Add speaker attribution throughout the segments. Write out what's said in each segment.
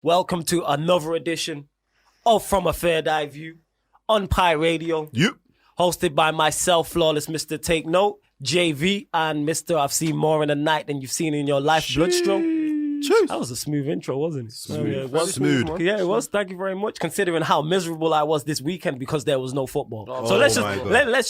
Speaker 1: Welcome to another edition of From a Third Eye View on pieradio.
Speaker 2: Yep.
Speaker 1: Hosted by myself, Flawless Mr. Take Note, JV, and Mr. I've seen more in a night than you've seen in your life, Bloodstrom. That was a smooth intro, wasn't it?
Speaker 2: Smooth.
Speaker 1: Yeah, it was. Thank you very much. Considering how miserable I was this weekend because there was no football. So let's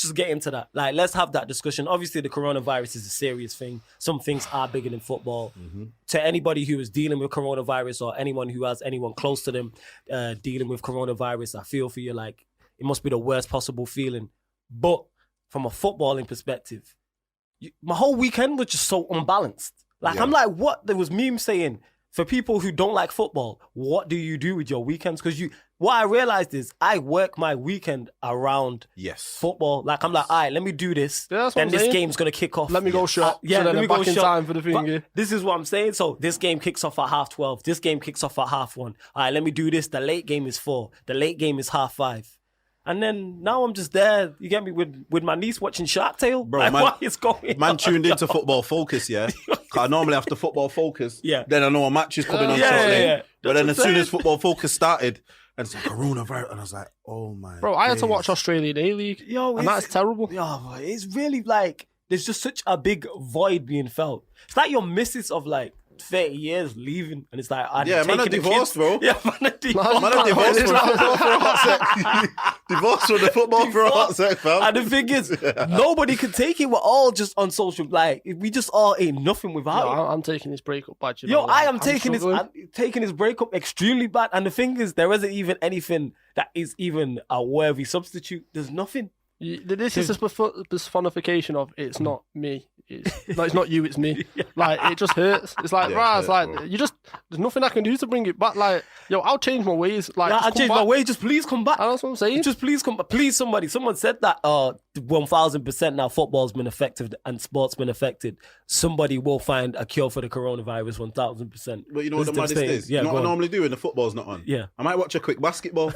Speaker 1: just get into that. Like, let's have that discussion. Obviously, the coronavirus is a serious thing. Some things are bigger than football. Mm-hmm. To anybody who is dealing with coronavirus or anyone who has anyone close to them dealing with coronavirus, I feel for you. Like, it must be the worst possible feeling. But from a footballing perspective, my whole weekend was just so unbalanced. Like, I'm like, what? There was memes saying, for people who don't like football, what do you do with your weekends? Because what I realized is I work my weekend around football. Like, I'm like, all right, let me do this.
Speaker 3: Yeah,
Speaker 1: then this game's going to kick off.
Speaker 3: Let me go shot.
Speaker 1: Yeah,
Speaker 3: so
Speaker 1: let
Speaker 3: then
Speaker 1: me
Speaker 3: back
Speaker 1: go
Speaker 3: in
Speaker 1: shot.
Speaker 3: time for the thing.
Speaker 1: This is what I'm saying. So this game kicks off at 12:30. This game kicks off at 1:30. All right, let me do this. The late game is 4. The late game is 5:30. And then now I'm just there, you get me, with my niece watching Shark Tale.
Speaker 2: Bro,
Speaker 1: like,
Speaker 2: man,
Speaker 1: what is going on?
Speaker 2: Man tuned into Football Focus, yeah? I normally have to Football Focus.
Speaker 1: Yeah.
Speaker 2: Then I know a match is coming on shortly.
Speaker 1: Yeah.
Speaker 2: But then as soon as Football Focus started, and it's like coronavirus, and I was like, oh my
Speaker 3: Bro, I had to watch Australian A-League, and that's terrible.
Speaker 1: Yo, it's really like, there's just such a big void being felt. It's like your missus of like 30 years leaving, and it's like,
Speaker 2: man, a divorced, bro.
Speaker 1: Yeah, man, a divorced.
Speaker 2: Man, a divorced for a hot sec. Divorced from the football for a hot sec, fam.
Speaker 1: And the thing is, nobody can take it. We're all just on social, like, we just all ain't nothing without it.
Speaker 3: I'm taking this breakup bad.
Speaker 1: I am taking this breakup extremely bad. And the thing is, there isn't even anything that is even a worthy substitute. There's nothing.
Speaker 3: This is a personification of it's not me. It's not you, it's me. Like, it just hurts. It's like, it's like, there's nothing I can do to bring it back. Like, I'll change my ways. Like,
Speaker 1: I'll change my ways. Just please come back.
Speaker 3: That's what I'm saying.
Speaker 1: Just please come back. Please, somebody. Someone said that 1,000% now football's been affected and sport's been affected. Somebody will find a cure for the coronavirus 1,000%.
Speaker 2: But you know what the maddest is? Yeah, you know what I normally do when the football's not on?
Speaker 1: Yeah.
Speaker 2: I might watch a quick basketball.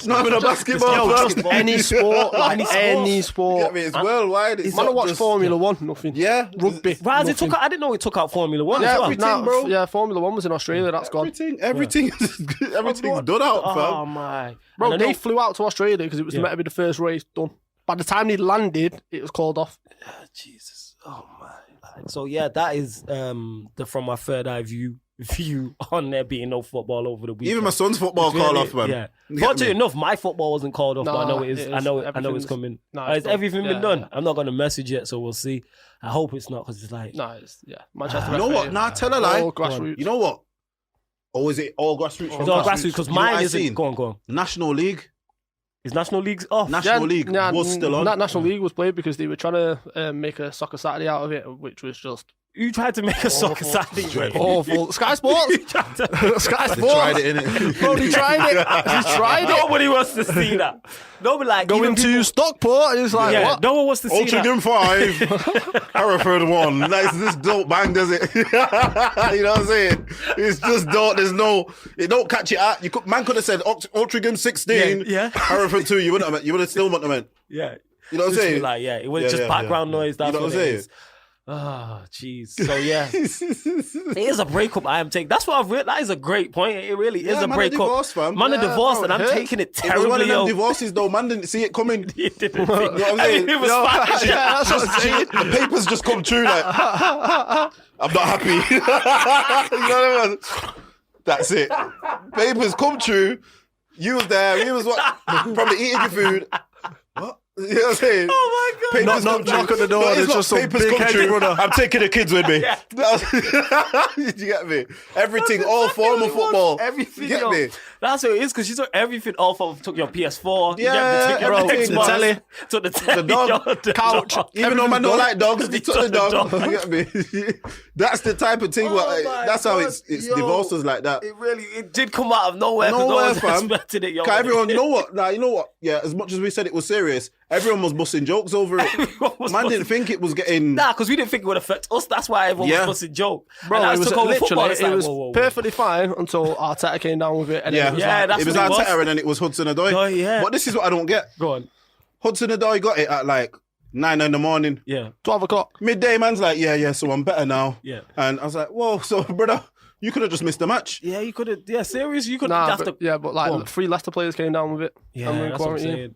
Speaker 2: Not even a basketball.
Speaker 3: Just any sport. Any sport.
Speaker 2: You get me? It's worldwide. It's
Speaker 3: Man, I watch Formula 1, nothing.
Speaker 2: Yeah.
Speaker 3: Rugby.
Speaker 1: I didn't know it took out Formula 1
Speaker 3: yeah,
Speaker 1: as well.
Speaker 2: everything, bro.
Speaker 3: Yeah, Formula 1 was in Australia, that's gone.
Speaker 2: Everything's done out, fam.
Speaker 1: Oh, my.
Speaker 3: Bro, they flew out to Australia because it was meant to be the first race done. By the time they landed, it was called off.
Speaker 1: Jesus. Oh, my. So, yeah, that is the From My Third Eye View on there being no football over the weekend.
Speaker 2: Even my son's football called off, man.
Speaker 1: Yeah. Fortunately enough, my football wasn't called off, but I know it is. I know it's coming. Has everything been done? Yeah. I'm not going to message yet, so we'll see. I hope it's not, because it's like...
Speaker 3: No, Manchester.
Speaker 2: You know what? Nah, tell a lie.
Speaker 3: All grassroots.
Speaker 2: You know what? Or is it all grassroots?
Speaker 1: It's all grassroots, because mine isn't... Go on.
Speaker 2: National League.
Speaker 1: Is National League's off?
Speaker 2: National League was still on.
Speaker 3: That National League was played because they were trying to make a soccer Saturday out of it, which was just...
Speaker 1: You tried to make a soccer Saturday.
Speaker 3: Awful. Sky Sports. Sky Sports.
Speaker 2: They tried it, innit?
Speaker 3: Bro, they tried it.
Speaker 1: Nobody wants to see that. Nobody like
Speaker 3: going to Stockport. It's like, what?
Speaker 1: No one wants to see that.
Speaker 2: Altrincham 5, Hereford 1. Like, this don't bang, does it? You know what I'm saying? It's just don't. There's no. It don't catch it out. Man could have said Altrincham 16, Hereford 2. You wouldn't have. You would have still wouldn't have meant.
Speaker 1: Yeah.
Speaker 2: You know what I'm saying?
Speaker 1: Like, it was just background noise. That's
Speaker 2: you know
Speaker 1: what it is. Oh, jeez. So, yeah. It is a breakup I am taking. That's what I've read. That is a great point. It really is a breakup. Man, a divorce, and I'm taking it terribly.
Speaker 2: It was one of them divorces, though. Man didn't see it coming.
Speaker 1: He didn't.
Speaker 2: You know what I'm saying?
Speaker 1: It was fine.
Speaker 3: That's what I'm saying.
Speaker 2: The papers just come true. Like, I'm not happy. You know what I mean? That's it. Papers come true. You was there. You was what? Probably eating your food. What? You know what I'm saying?
Speaker 1: Oh my God.
Speaker 2: Papers
Speaker 3: knock on the door. There's just some big-headed brother.
Speaker 2: I'm taking the kids with me. Yeah. Did you get me? Everything, all form of football.
Speaker 1: Everything.
Speaker 2: You get me?
Speaker 1: That's what it is, because she took everything off of, took your PS4.
Speaker 2: Yeah,
Speaker 1: everything.
Speaker 3: The telly.
Speaker 1: Took the telly.
Speaker 2: The dog.
Speaker 1: The
Speaker 3: couch.
Speaker 1: dog.
Speaker 2: Even though man don't like dogs, they took the dog. You get me? That's the type of thing. That's how it's divorces like that.
Speaker 1: It did come out of nowhere.
Speaker 2: Nowhere,
Speaker 1: fam. Expected it.
Speaker 2: Everyone, you know what? Nah, you know what? Yeah, as much as we said it was serious, everyone was busting jokes over it. Man didn't think it was getting...
Speaker 1: Nah, because we didn't think it would affect us. That's why everyone was busting joke.
Speaker 3: Bro, it was literally, it was
Speaker 1: whoa.
Speaker 3: perfectly fine until Arteta came down with it. And
Speaker 2: yeah,
Speaker 1: it
Speaker 2: was Arteta and then it was Hudson-Odoi.
Speaker 1: Yeah.
Speaker 2: But this is what I don't get.
Speaker 1: Go on.
Speaker 2: Hudson-Odoi got it at like 9 in the morning.
Speaker 1: Yeah.
Speaker 3: 12 o'clock.
Speaker 2: Midday, man's like, yeah, so I'm better now.
Speaker 1: Yeah.
Speaker 2: And I was like, whoa, so brother, You could have just missed the match.
Speaker 1: Yeah, you could have. Yeah, serious. You could
Speaker 3: Nah,
Speaker 1: have
Speaker 3: but,
Speaker 1: to.
Speaker 3: yeah, but like 3 Leicester players came down with it.
Speaker 1: Yeah,
Speaker 3: and were in
Speaker 1: that's what I'm
Speaker 3: quarantine.
Speaker 1: saying.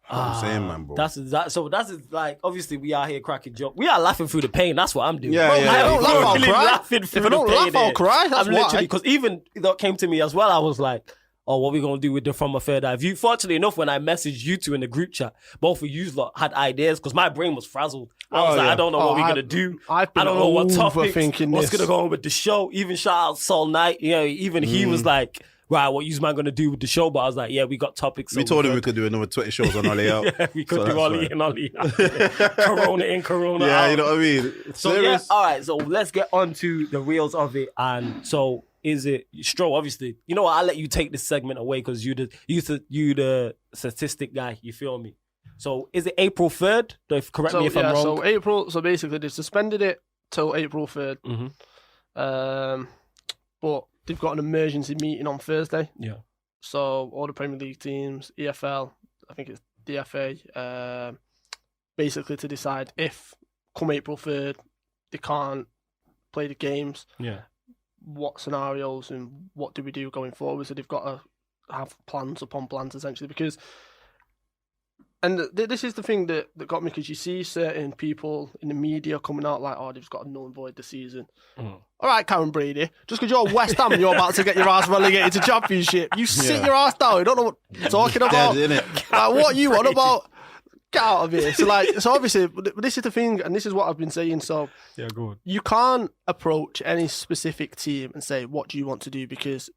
Speaker 2: I'm saying, man, bro.
Speaker 1: That's like obviously we are here cracking jokes. We are laughing through the pain. That's what I'm doing.
Speaker 2: Yeah,
Speaker 1: Bro,
Speaker 2: yeah,
Speaker 1: I
Speaker 2: yeah.
Speaker 1: don't
Speaker 2: If I don't
Speaker 1: laugh,
Speaker 3: laugh, I'll cry.
Speaker 1: laughing through
Speaker 3: If I don't
Speaker 1: the
Speaker 3: laugh,
Speaker 1: pain,
Speaker 3: I'll cry. That's
Speaker 1: I'm
Speaker 3: why.
Speaker 1: literally because even that came to me as well. I was like, oh, what we gonna do with the From a Third Eye View? Fortunately enough, when I messaged you two in the group chat, both of you lot had ideas because my brain was frazzled. I was like, I don't know what we're gonna do. I don't know what topics. What's gonna go on with the show? Even shout out Sol Knight. You know, even he was like, right, what you man gonna do with the show? But I was like, yeah, we got topics.
Speaker 2: We told him we could do another 20 shows on Ollie out.
Speaker 1: Yeah, we could do Ollie in, Ollie out. Corona in, Corona out.
Speaker 2: Yeah, you know what I mean?
Speaker 1: So yeah, all right. So let's get on to the reels of it. And so is it Stro? Obviously, you know what? I'll let you take this segment away because you the statistic guy. You feel me? So is it April 3rd? Correct me if I'm wrong.
Speaker 3: So basically they suspended it till April 3rd. But they've got an emergency meeting on Thursday.
Speaker 1: Yeah.
Speaker 3: So all the Premier League teams, EFL, I think it's DFA, basically to decide if come April 3rd they can't play the games.
Speaker 1: Yeah.
Speaker 3: What scenarios and what do we do going forward? So they've got to have plans upon plans essentially because. And this is the thing that got me because you see certain people in the media coming out like, oh, they've got to null and void the season. All right, Karen Brady, just because you're West Ham and you're about to get your ass relegated to Championship, you sit your ass down. You don't know what you're talking about.
Speaker 2: Dead,
Speaker 3: like, what you want about? Get out of here. So obviously, this is the thing, and this is what I've been saying. So
Speaker 1: yeah, go on.
Speaker 3: You can't approach any specific team and say, what do you want to do? Because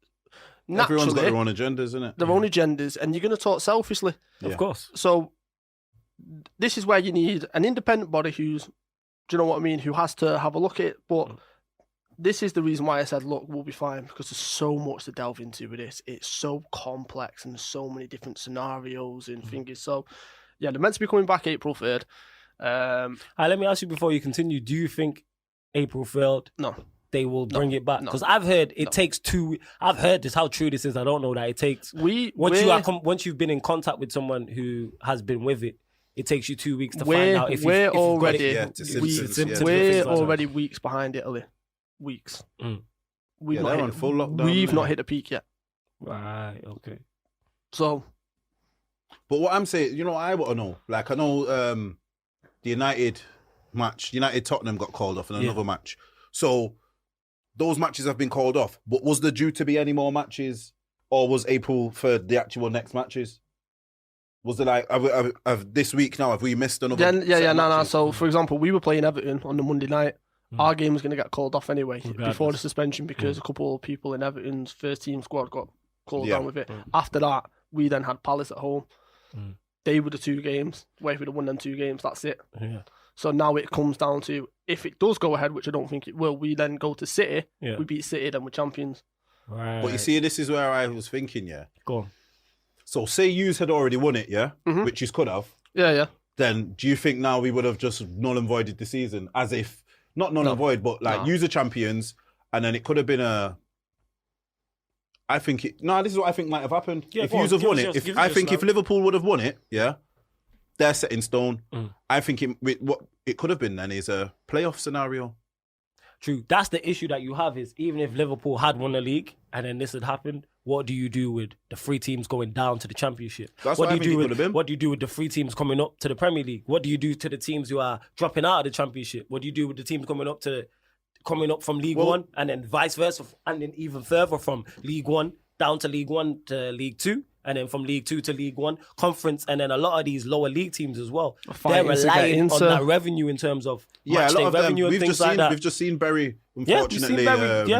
Speaker 3: naturally,
Speaker 2: everyone's got their own agendas, isn't it?
Speaker 3: Their own agendas, and you're going to talk selfishly.
Speaker 1: Of course.
Speaker 3: So this is where you need an independent body who's, do you know what I mean, who has to have a look at it. But this is the reason why I said, look, we'll be fine, because there's so much to delve into with this. It's so complex and so many different scenarios and things. So, yeah, they're meant to be coming back April 3rd.
Speaker 1: Let me ask you before you continue, do you think April 3rd?
Speaker 3: No.
Speaker 1: They will bring it back because I've heard it takes 2. I've heard this. How true this is, I don't know. That it takes once you've been in contact with someone who has been with it, it takes you 2 weeks to find out if you've got it.
Speaker 3: We're already weeks behind Italy. Weeks. We've not hit
Speaker 2: full lockdown.
Speaker 3: We've not hit a peak yet.
Speaker 1: Right. Okay.
Speaker 3: So,
Speaker 2: but what I'm saying, you know, I want to know. Like I know the United Tottenham got called off in another match. So. Those matches have been called off, but was there due to be any more matches, or was April 3rd the actual next matches? Was it like have this week now? Have we missed another?
Speaker 3: No. So, for example, we were playing Everton on the Monday night. Our game was going to get called off anyway before the suspension because a couple of people in Everton's first team squad got called down with it. After that, we then had Palace at home. They were the 2 games. Where if we'd have won them 2 games, that's it.
Speaker 1: Yeah.
Speaker 3: So now it comes down to, if it does go ahead, which I don't think it will, we then go to City. Yeah. We beat City, then we're champions.
Speaker 1: Right.
Speaker 2: But you see, this is where I was thinking, yeah.
Speaker 1: Go on.
Speaker 2: So say yous had already won it, yeah? Which yous could have.
Speaker 3: Yeah.
Speaker 2: Then do you think now we would have just null and voided the season? As if, not null and void, but like yous are champions, and then it could have been a... this is what I think might have happened. Yeah, if yous have won it, if Liverpool would have won it, yeah, they're set in stone. I think what it could have been then is a playoff scenario.
Speaker 1: True. That's the issue that you have is even if Liverpool had won the league and then this had happened, what do you do with the 3 teams going down to the Championship?
Speaker 2: What do you
Speaker 1: do with the 3 teams coming up to the Premier League? What do you do to the teams who are dropping out of the Championship? What do you do with the teams coming up from League One and then vice versa, and then even further from League One down to League One to League Two? And then from League 2 to League 1, conference, and then a lot of these lower league teams as well. They're relying on that revenue in terms of match day revenue and things like that.
Speaker 2: We've just seen Bury, unfortunately.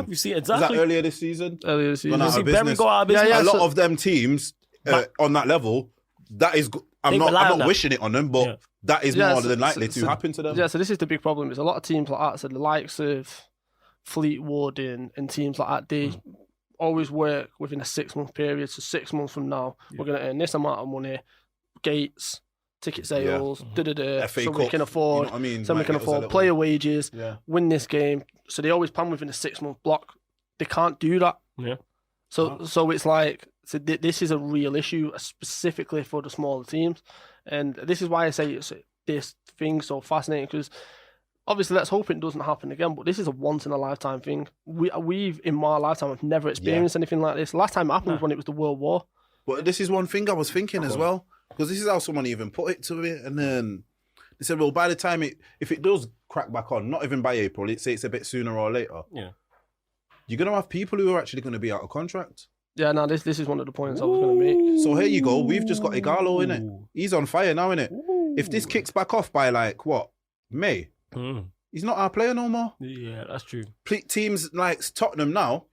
Speaker 1: We've seen exactly.
Speaker 2: Was that earlier this season?
Speaker 3: Earlier this season.
Speaker 1: We've seen Bury go out of business.
Speaker 2: A lot of them teams on that level, that is... I'm not wishing it on them, but that is more than likely to happen to them.
Speaker 3: Yeah, so this is the big problem. Is a lot of teams like that, so the likes of Fleetwood and teams like that, they... always work within a 6-month period. So 6 months from now, we're going to earn this amount of money, gates, ticket sales,
Speaker 2: FA
Speaker 3: so we can afford, so we can afford player wages, win this game. So they always plan within a 6-month block. They can't do that.
Speaker 1: Yeah.
Speaker 3: So it's like, this is a real issue, specifically for the smaller teams. And this is why I say this thing's so fascinating, because Obviously, let's hope it doesn't happen again, but this is a once-in-a-lifetime thing. We've, in my lifetime, I've never experienced anything like this. Last time it happened was when it was the World War.
Speaker 2: But this is one thing I was thinking as well, because this is how someone even put it to it. And then they said, well, by the time if it does crack back on, not even by April, let's say it's a bit sooner or later, you're going to have people who are actually going to be out of contract.
Speaker 3: Yeah, no, this is one of the points I was going to make.
Speaker 2: So here you go. We've just got Igalo, innit? He's on fire now, innit? If this kicks back off by May, he's not our player no more.
Speaker 1: Yeah, that's true.
Speaker 2: Teams like Tottenham now,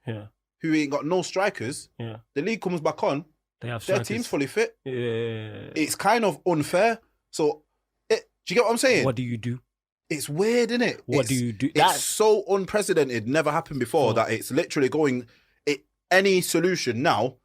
Speaker 2: who ain't got no strikers, the league comes back on, their team's fully fit.
Speaker 1: Yeah.
Speaker 2: It's kind of unfair. So, do you get what I'm saying?
Speaker 1: What do you do?
Speaker 2: It's weird, isn't it?
Speaker 1: What do you do?
Speaker 2: It's so unprecedented, never happened before, that it's literally going... Any solution now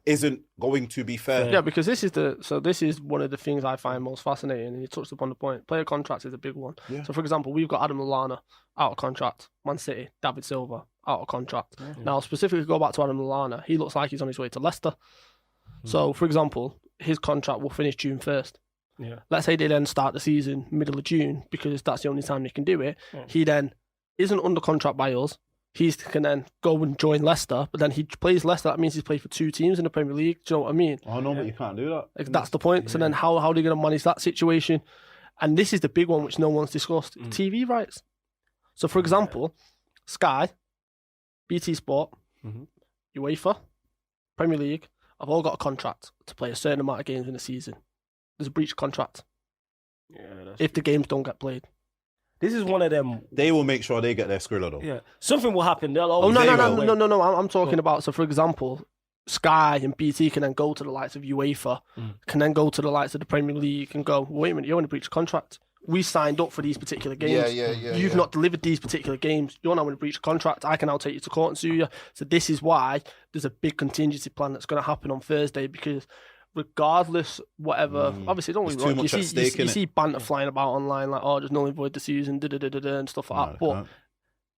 Speaker 2: isn't going to be fair.
Speaker 3: Yeah, because this is one of the things I find most fascinating, and you touched upon the point. Player contracts is a big one. Yeah. So, for example, we've got Adam Lallana out of contract. Man City, David Silva out of contract. Mm-hmm. Now, specifically go back to Adam Lallana, he looks like he's on his way to Leicester. Mm-hmm. So, for example, his contract will finish June 1st. Yeah. Let's say they then start the season middle of June, because that's the only time they can do it. Yeah. He then isn't under contract by us. He can then go and join Leicester, but then he plays Leicester. That means he's played for 2 teams in the Premier League. Do you know what I mean?
Speaker 2: Oh, no, but you can't do that.
Speaker 3: That's the point. So then how are they going to manage that situation? And this is the big one which no one's discussed. TV rights. So, for example, Sky, BT Sport, UEFA, Premier League have all got a contract to play a certain amount of games in a season. There's a breach of contract if the games don't get played.
Speaker 1: This is one of them.
Speaker 2: They will make sure they get their Skrilla though.
Speaker 1: Yeah, something will happen. They'll
Speaker 3: always no. I'm talking about. So, for example, Sky and BT can then go to the likes of UEFA, can then go to the likes of the Premier League and go, wait a minute, you're in a breach of contract. We signed up for these particular games. You've not delivered these particular games. You're now in a breach of contract. I can now take you to court and sue you. So this is why there's a big contingency plan that's going to happen on Thursday, because regardless, whatever, obviously, don't get me wrong, you see banter flying about online, like, oh, just null and void the season, and stuff like that. But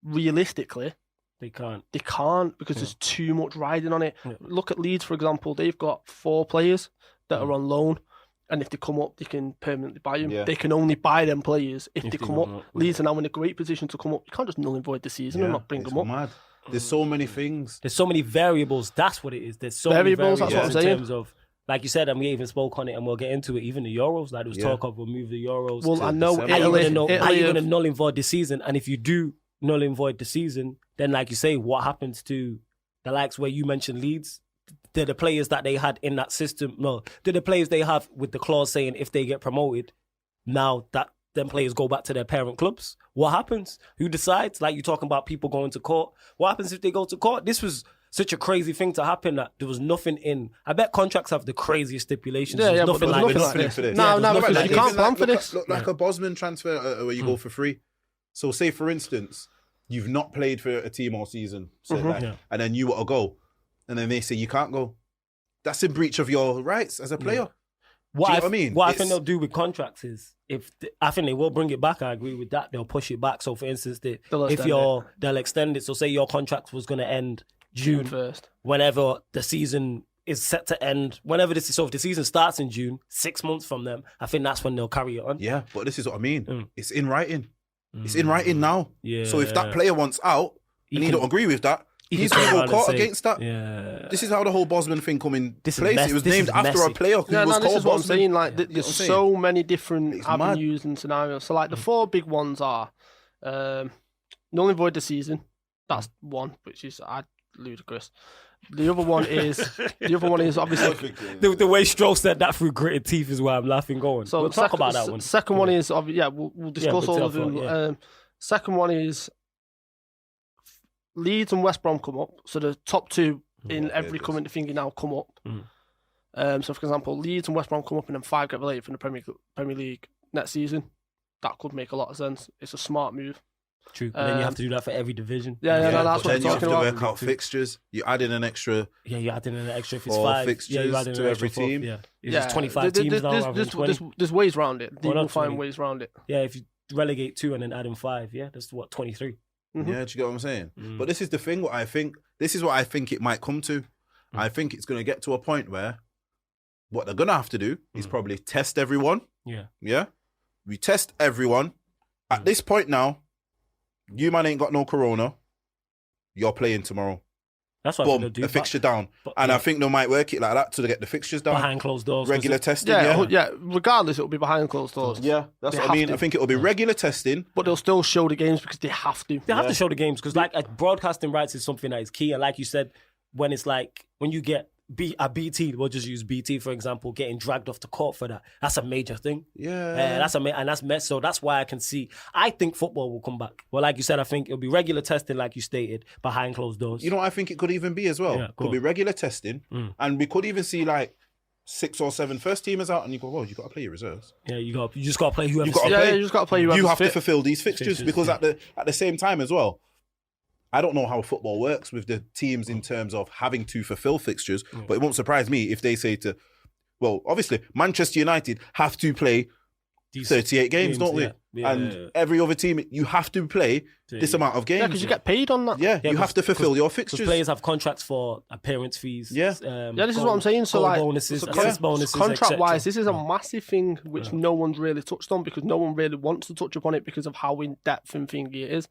Speaker 3: realistically, they can't because there's too much riding on it. Look at Leeds, for example. They've got 4 players that are on loan, and if they come up, they can permanently buy them. They can only buy them players if they come up. Leeds are now in a great position to come up. You can't just null and void the season and not bring them up.
Speaker 2: Mad. There's so many things.
Speaker 1: There's so many variables. That's what it is. There's so many variables. That's what I'm saying. In terms of, like you said, and we even spoke on it, and we'll get into it. Even the Euros, like there was talk of we'll move the Euros.
Speaker 3: Well, I know
Speaker 1: Italy, are you going to null and void the season? And if you do null and void the season, then like you say, what happens to the likes where you mentioned Leeds? They're the players that they had in that system. No, they're the players they have with the clause saying if they get promoted, now that them players go back to their parent clubs. What happens? Who decides? Like you're talking about people going to court. What happens if they go to court? This was such a crazy thing to happen that there was nothing in. I bet contracts have the craziest stipulations.
Speaker 3: Yeah, but there's nothing like this. No, because you can't plan for this.
Speaker 2: Look like a Bosman transfer where you go for free. So say, for instance, you've not played for a team all season, and then you want to go, and then they say you can't go. That's in breach of your rights as a player. What I mean?
Speaker 1: What I think they'll do with contracts is, I think they will bring it back. I agree with that. They'll push it back. So, for instance, they'll extend it. So, say your contract was going to end June 1st, whenever the season is set to end. Whenever this is, so if the season starts in June, 6 months from them, I think that's when they'll carry it on.
Speaker 2: Yeah, but this is what I mean. It's in writing. It's in writing now. Yeah. So if that player wants out and he don't agree with that, he's going to go court against that. Yeah. This is how the whole Bosman thing come in place. It was named after a player who was called Bosman. This is what
Speaker 3: I'm saying. Like, there's so many different avenues and scenarios. So, like, the 4 big ones are null and void the season. That's one, which is ludicrous. The other one is obviously
Speaker 1: the way Stroll said that through gritted teeth is why I'm laughing. Going. So we'll talk about that one.
Speaker 3: Second one is we'll discuss all of them. Yeah. Second one is Leeds and West Brom come up. So the top 2 in every current thing now come up. So for example, Leeds and West Brom come up, and then 5 get relegated from the Premier League next season. That could make a lot of sense. It's a smart move.
Speaker 1: True, and then you have to do that for every division.
Speaker 3: That's what I'm talking about. Then you have to
Speaker 2: work out fixtures. You add in an extra.
Speaker 1: Yeah, you add in an extra if it's 5
Speaker 2: fixtures to every team.
Speaker 1: It's 25 teams now rather than 20.
Speaker 3: There's ways around it. They will find ways around it.
Speaker 1: Yeah, if you relegate 2 and then add in 5, that's 23.
Speaker 2: Yeah, do you get what I'm saying? But this is the thing. This is what I think it might come to. I think it's going to get to a point where what they're going to have to do is probably test everyone. Yeah. We test everyone. At this point now, you man ain't got no corona. You're playing tomorrow.
Speaker 1: That's what
Speaker 2: Boom,
Speaker 1: I'm do.
Speaker 2: a fixture down. And I think they might work it like that to get the fixtures down.
Speaker 1: Behind closed doors.
Speaker 2: Regular testing,
Speaker 3: yeah. Regardless, it'll be behind closed doors.
Speaker 2: Yeah, that's what I mean. I think it'll be regular testing.
Speaker 3: But they'll still show the games because they have to.
Speaker 1: They have to show the games because broadcasting rights is something that is key. And like you said, when you get a BT, we'll just use BT for example, getting dragged off the court for that. That's a major thing.
Speaker 2: Yeah.
Speaker 1: That's mess. So that's why I think football will come back. Well, like you said, I think it'll be regular testing, like you stated, behind closed doors.
Speaker 2: You know what I think it could even be as well?
Speaker 1: Yeah,
Speaker 2: could be regular testing. And we could even see like 6 or 7 first teamers out and you go, well, you got to play your reserves.
Speaker 1: Yeah, you just got to play whoever.
Speaker 3: You just got to play whoever.
Speaker 2: You have to fulfill these fixtures because at the same time as well, I don't know how football works with the teams in terms of having to fulfill fixtures, but it won't surprise me if they say obviously, Manchester United have to play 38 games, don't they? Yeah. Every other team, you have to play this amount of games.
Speaker 3: Yeah, because you get paid on that.
Speaker 2: Yeah, you have to fulfill your fixtures.
Speaker 1: Players have contracts for appearance fees.
Speaker 2: Yeah.
Speaker 3: This is what I'm saying. So like
Speaker 1: bonuses, assist bonuses,
Speaker 3: contract-wise, this is a massive thing which no one's really touched on because no one really wants to touch upon it because of how in-depth and thingy it is.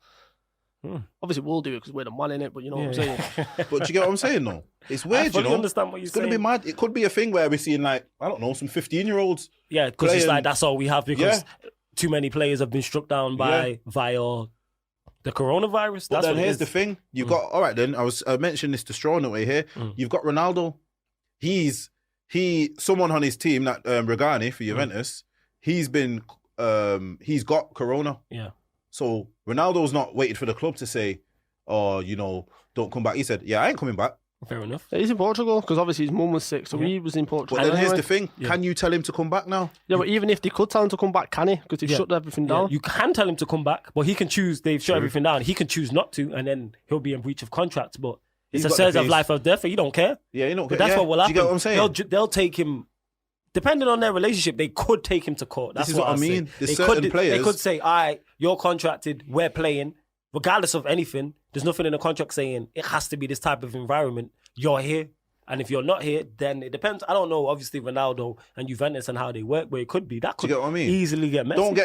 Speaker 3: Obviously, we'll do it because we're the man in it, but you know what I'm saying.
Speaker 2: But do you get what I'm saying, though? It's weird,
Speaker 1: I understand what you're saying.
Speaker 2: It's going to be mad. It could be a thing where we're seeing, like, I don't know, some 15-year-olds.
Speaker 1: Yeah, because it's like that's all we have because too many players have been struck down via the coronavirus.
Speaker 2: But then here's the thing. You've got, all right then, I mentioned this to Straw on the way here. You've got Ronaldo. Someone on his team, that Regani for Juventus, he's got corona.
Speaker 1: Yeah.
Speaker 2: So Ronaldo's not waited for the club to say, don't come back. He said, I ain't coming back.
Speaker 1: Fair enough.
Speaker 3: He's in Portugal because obviously his mum was sick, so he was in Portugal.
Speaker 2: But then here's the thing. Can you tell him to come back now?
Speaker 3: Yeah, but even if they could tell him to come back, can he? Because they've shut everything down.
Speaker 1: You can tell him to come back, but he can choose. They've shut everything down. He can choose not to, and then he'll be in breach of contract. But it's a sense of life or death. He don't care.
Speaker 2: Yeah, he don't care.
Speaker 1: But that's what will happen.
Speaker 2: Do you get what I'm saying?
Speaker 1: They'll take him. Depending on their relationship, they could take him to court. That's
Speaker 2: this is what I mean.
Speaker 1: There's certain players. They could say, all right, you're contracted, we're playing. Regardless of anything, there's nothing in the contract saying it has to be this type of environment. You're here. And if you're not here, then it depends. I don't know, obviously, Ronaldo and Juventus and how they work, but it could be. That could easily get messy.
Speaker 2: Don't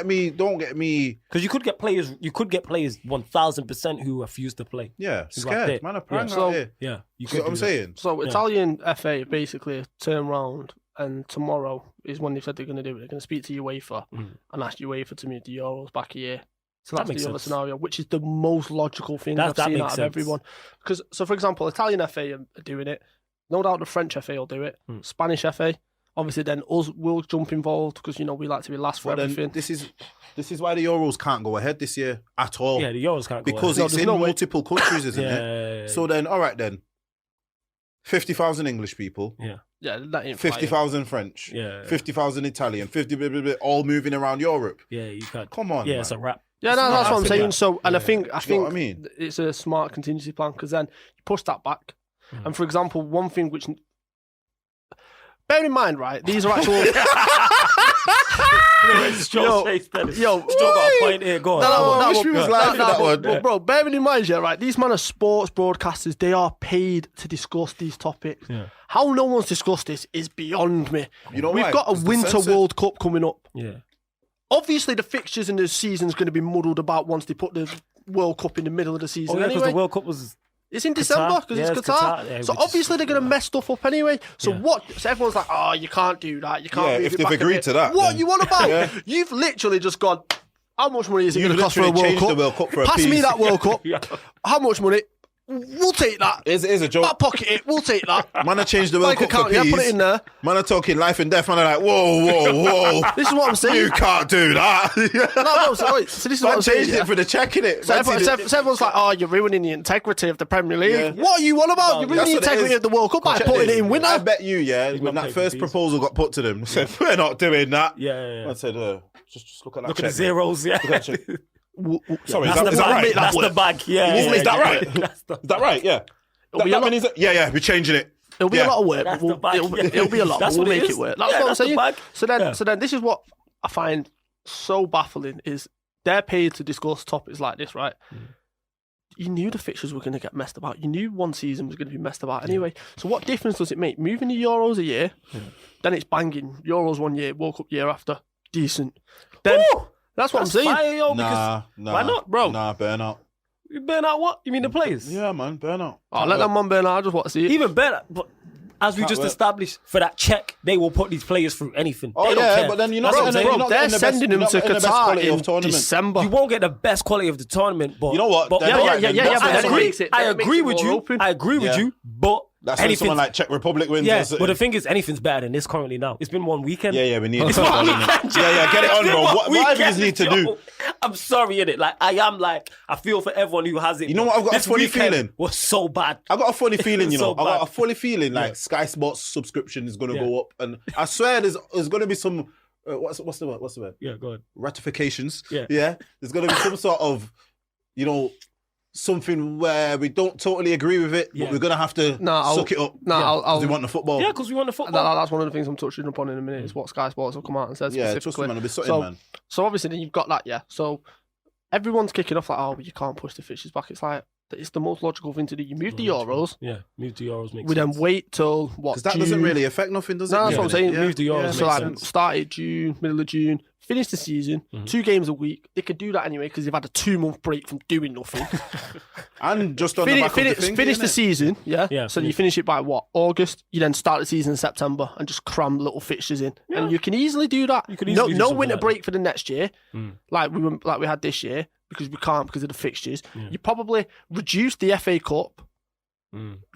Speaker 2: get me.
Speaker 1: Because you could get players 1,000% who refuse to play.
Speaker 2: Yeah, scared. Man, out here.
Speaker 1: Yeah.
Speaker 2: You see what I'm saying?
Speaker 3: So Italian FA basically turned round and tomorrow is when they said they're going to do it. They're going to speak to UEFA and ask UEFA to move the Euros back a year. So that's the other scenario, which is the most logical thing I've seen out of everyone. Because, so for example, Italian FA are doing it. No doubt the French FA will do it. Spanish FA, obviously, then us will jump involved because we like to be last for everything.
Speaker 2: This is why the Euros can't go ahead this year at all.
Speaker 1: Yeah, the Euros can't go
Speaker 2: because
Speaker 1: ahead.
Speaker 2: It's in multiple countries, isn't it? Yeah. So then, all right then, 50,000 English people.
Speaker 3: Yeah, that ain't
Speaker 2: 50,000 French.
Speaker 1: Yeah.
Speaker 2: 50,000 Italian. 50 all moving around Europe.
Speaker 1: Yeah, you can't.
Speaker 2: Come on.
Speaker 1: Yeah,
Speaker 2: man.
Speaker 1: it's a wrap.
Speaker 3: Yeah, that's what I'm saying. So, and I think
Speaker 2: what I mean?
Speaker 3: It's a smart contingency plan because then you push that back. And for example, one thing which, bear in mind, right? These are actual.
Speaker 1: Still got a point here. Go on.
Speaker 2: I wish we was live for that one.
Speaker 3: But bro, bearing in mind, right? These men are sports broadcasters. They are paid to discuss these topics.
Speaker 1: Yeah.
Speaker 3: How no one's discussed this is beyond me.
Speaker 2: You know
Speaker 3: We've got a Winter World Cup coming up.
Speaker 1: Yeah.
Speaker 3: Obviously, the fixtures in the season's going to be muddled about once they put the World Cup in the middle of the season.
Speaker 1: Because the World Cup was.
Speaker 3: It's in December because it's Qatar.
Speaker 1: Yeah,
Speaker 3: so obviously they're going to mess stuff up anyway. So So everyone's like, oh, you can't do that. You can't.
Speaker 2: If they've agreed to that.
Speaker 3: What you want about? You've literally just gone. How much money is it going to cost for a World Cup?
Speaker 2: The World Cup for
Speaker 3: Pass me that World Cup. How much money? We'll take that.
Speaker 2: Here's a joke.
Speaker 3: Back pocket it. We'll take that.
Speaker 2: Man, I changed the World Cup for peas.
Speaker 3: Yeah, put it in there.
Speaker 2: Man, are talking life and death. Man, are like, whoa.
Speaker 3: This is what I'm saying.
Speaker 2: You can't do that.
Speaker 3: So this is what I'm saying.
Speaker 2: Changed it for the checking it.
Speaker 3: So everyone's like, oh, you're ruining the integrity of the Premier League. Yeah. What are you on about? You're ruining the integrity of the World Cup by putting it in winter.
Speaker 2: I bet you, when that first proposal got put to them, they said, we're not doing that.
Speaker 1: Yeah.
Speaker 2: I said, just look at that.
Speaker 1: Look at the zeros,
Speaker 2: Sorry, is that right?
Speaker 1: That's the bag. Yeah.
Speaker 2: Is that right? Is that right? Yeah. We're changing it.
Speaker 3: It'll be a lot of work. It'll be a lot. We'll make it work. That's what I'm saying. So then, this is what I find so baffling: is they're paid to discuss topics like this, right? You knew the fixtures were going to get messed about. You knew one season was going to be messed about anyway. So what difference does it make? Moving the Euros a year, then it's banging. Euros 1 year, World Cup year after, decent. Then That's what I'm saying.
Speaker 1: Fire, yo,
Speaker 2: Nah,
Speaker 1: because why not, bro?
Speaker 2: Nah, burn out.
Speaker 1: You burn out what? You mean the players?
Speaker 2: Yeah, man, burn out.
Speaker 3: I'll let that man burn out. I just want to see it.
Speaker 1: Even better, but as we just established, for that check, they will put these players through anything.
Speaker 2: Oh,
Speaker 1: they don't
Speaker 2: yeah,
Speaker 1: care.
Speaker 2: but then you're not
Speaker 1: That's what I'm
Speaker 2: getting-
Speaker 1: saying.
Speaker 2: you're not
Speaker 3: They're
Speaker 2: getting the best-
Speaker 3: sending
Speaker 2: you're
Speaker 3: them
Speaker 2: not
Speaker 3: to
Speaker 2: getting the best
Speaker 3: Qatar
Speaker 2: quality of
Speaker 3: in
Speaker 2: tournament.
Speaker 3: December.
Speaker 1: You won't get the best quality of the tournament, but
Speaker 2: You know what?
Speaker 1: But
Speaker 2: Then-
Speaker 3: Yeah,
Speaker 2: then
Speaker 3: but
Speaker 2: that's
Speaker 3: then
Speaker 2: when
Speaker 3: it
Speaker 2: someone-
Speaker 3: makes it-
Speaker 1: I
Speaker 3: that makes
Speaker 1: agree
Speaker 3: it
Speaker 1: with
Speaker 3: more
Speaker 1: you.
Speaker 3: open.
Speaker 1: I agree with
Speaker 2: Yeah.
Speaker 1: you, but
Speaker 2: That's when
Speaker 1: anything.
Speaker 2: someone like Czech Republic wins.
Speaker 1: Yeah,
Speaker 2: or something.
Speaker 1: but the thing is, anything's better than this currently now. It's been one weekend.
Speaker 2: Yeah, we need it.
Speaker 1: It's one weekend.
Speaker 2: Yeah, get it on, bro. Whatever you just need to do.
Speaker 1: Yo, I'm sorry, innit? Like, I feel for everyone who has it.
Speaker 2: You know what? I've got a
Speaker 1: This
Speaker 2: funny
Speaker 1: weekend
Speaker 2: feeling.
Speaker 1: was so bad.
Speaker 2: I got a funny feeling, you know.
Speaker 1: So
Speaker 2: I got
Speaker 1: bad.
Speaker 2: a funny feeling like
Speaker 1: Yeah.
Speaker 2: Sky Sports subscription is going to
Speaker 1: Yeah.
Speaker 2: go up, and I swear there's going to be some. What's the word? What's the word?
Speaker 1: Yeah, go on.
Speaker 2: Ratifications.
Speaker 1: Yeah.
Speaker 2: There's going to be some sort of, something where we don't totally agree with it,
Speaker 1: Yeah.
Speaker 2: but we're going to have to suck it up.
Speaker 3: I'll
Speaker 2: we want the football.
Speaker 1: Yeah, because we want the football.
Speaker 3: That's one of the things I'm touching upon in a minute. Is what Sky Sports have come out and said
Speaker 2: Yeah,
Speaker 3: specifically.
Speaker 2: trust me, man. It'll be something,
Speaker 3: so,
Speaker 2: man.
Speaker 3: so obviously then you've got that, yeah. So everyone's kicking off like, oh, but you can't push the fixtures back. It's like it's the most logical thing to do. You move the Euros.
Speaker 1: Yeah, move to Euros makes
Speaker 3: We
Speaker 1: sense.
Speaker 3: then wait till what?
Speaker 2: Because that
Speaker 3: June?
Speaker 2: doesn't really affect nothing, does it?
Speaker 3: No, that's
Speaker 1: Yeah.
Speaker 3: what I'm saying.
Speaker 1: Move the Euros
Speaker 3: So
Speaker 1: makes
Speaker 3: like
Speaker 1: sense.
Speaker 3: started June, middle of June, finished the season, 2 games a week. They could do that anyway because they've had a 2-month break from doing nothing.
Speaker 2: And just on the back of the thing,
Speaker 3: finish the
Speaker 2: innit?
Speaker 3: season, yeah.
Speaker 1: Yeah,
Speaker 3: So you finish it by what? August. You then start the season in September and just cram little fixtures in, and you can easily do that.
Speaker 1: You can easily do
Speaker 3: no
Speaker 1: something
Speaker 3: winter
Speaker 1: like
Speaker 3: break for the next year, like we had this year because we can't because of the fixtures. You probably reduce the FA Cup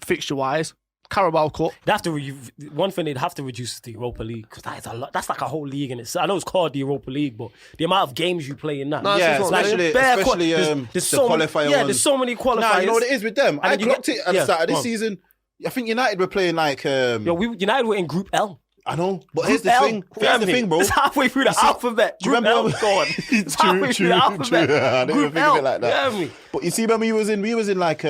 Speaker 3: fixture wise. Carabao Cup.
Speaker 1: They have to one thing they'd have to reduce is the Europa League because that is a lot. That's like a whole league in itself. I know it's called the Europa League, but the amount of games you play in that.
Speaker 3: No,
Speaker 2: Yeah,
Speaker 3: that's what I'm saying.
Speaker 2: especially
Speaker 1: there's
Speaker 2: the
Speaker 1: so many,
Speaker 2: qualifier
Speaker 1: yeah,
Speaker 2: ones.
Speaker 1: there's so many qualifiers.
Speaker 2: Nah, you know what it is with them? I
Speaker 1: then you
Speaker 2: clocked
Speaker 1: get-
Speaker 2: it at the
Speaker 1: yeah,
Speaker 2: start of
Speaker 1: go
Speaker 2: this
Speaker 1: on.
Speaker 2: season. I think United were playing like...
Speaker 1: Yo, United were in Group L.
Speaker 2: I know, but here's
Speaker 1: Group
Speaker 2: the
Speaker 1: L.
Speaker 2: thing. Here's the thing, bro.
Speaker 1: It's halfway through the alphabet.
Speaker 2: do you
Speaker 1: Group
Speaker 2: remember
Speaker 1: L,
Speaker 2: when-
Speaker 1: go on. It's halfway through the alphabet.
Speaker 2: I didn't even
Speaker 1: Group
Speaker 2: think of it
Speaker 1: L.
Speaker 2: like that.
Speaker 1: You know what
Speaker 2: But you see, when we was in like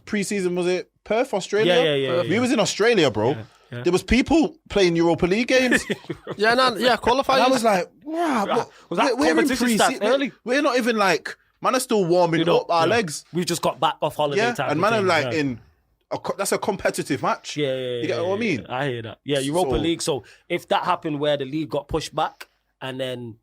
Speaker 2: pre-season, was it Perth, Australia?
Speaker 1: Yeah.
Speaker 2: We was in Australia, bro.
Speaker 1: Yeah.
Speaker 2: There was people playing Europa League games.
Speaker 3: Yeah, qualifiers.
Speaker 2: And I was like, wow,
Speaker 1: Was that
Speaker 2: we're in
Speaker 1: competition
Speaker 2: pre-season.
Speaker 1: stats early?
Speaker 2: We're not even like, man are still warming up our legs.
Speaker 1: We've just got back off holiday
Speaker 2: Yeah,
Speaker 1: time.
Speaker 2: and man are like that's a competitive match.
Speaker 1: Yeah,
Speaker 2: You get what I mean?
Speaker 1: I hear that. Yeah, Europa
Speaker 2: So-
Speaker 1: League. So if that happened where the league got pushed back and then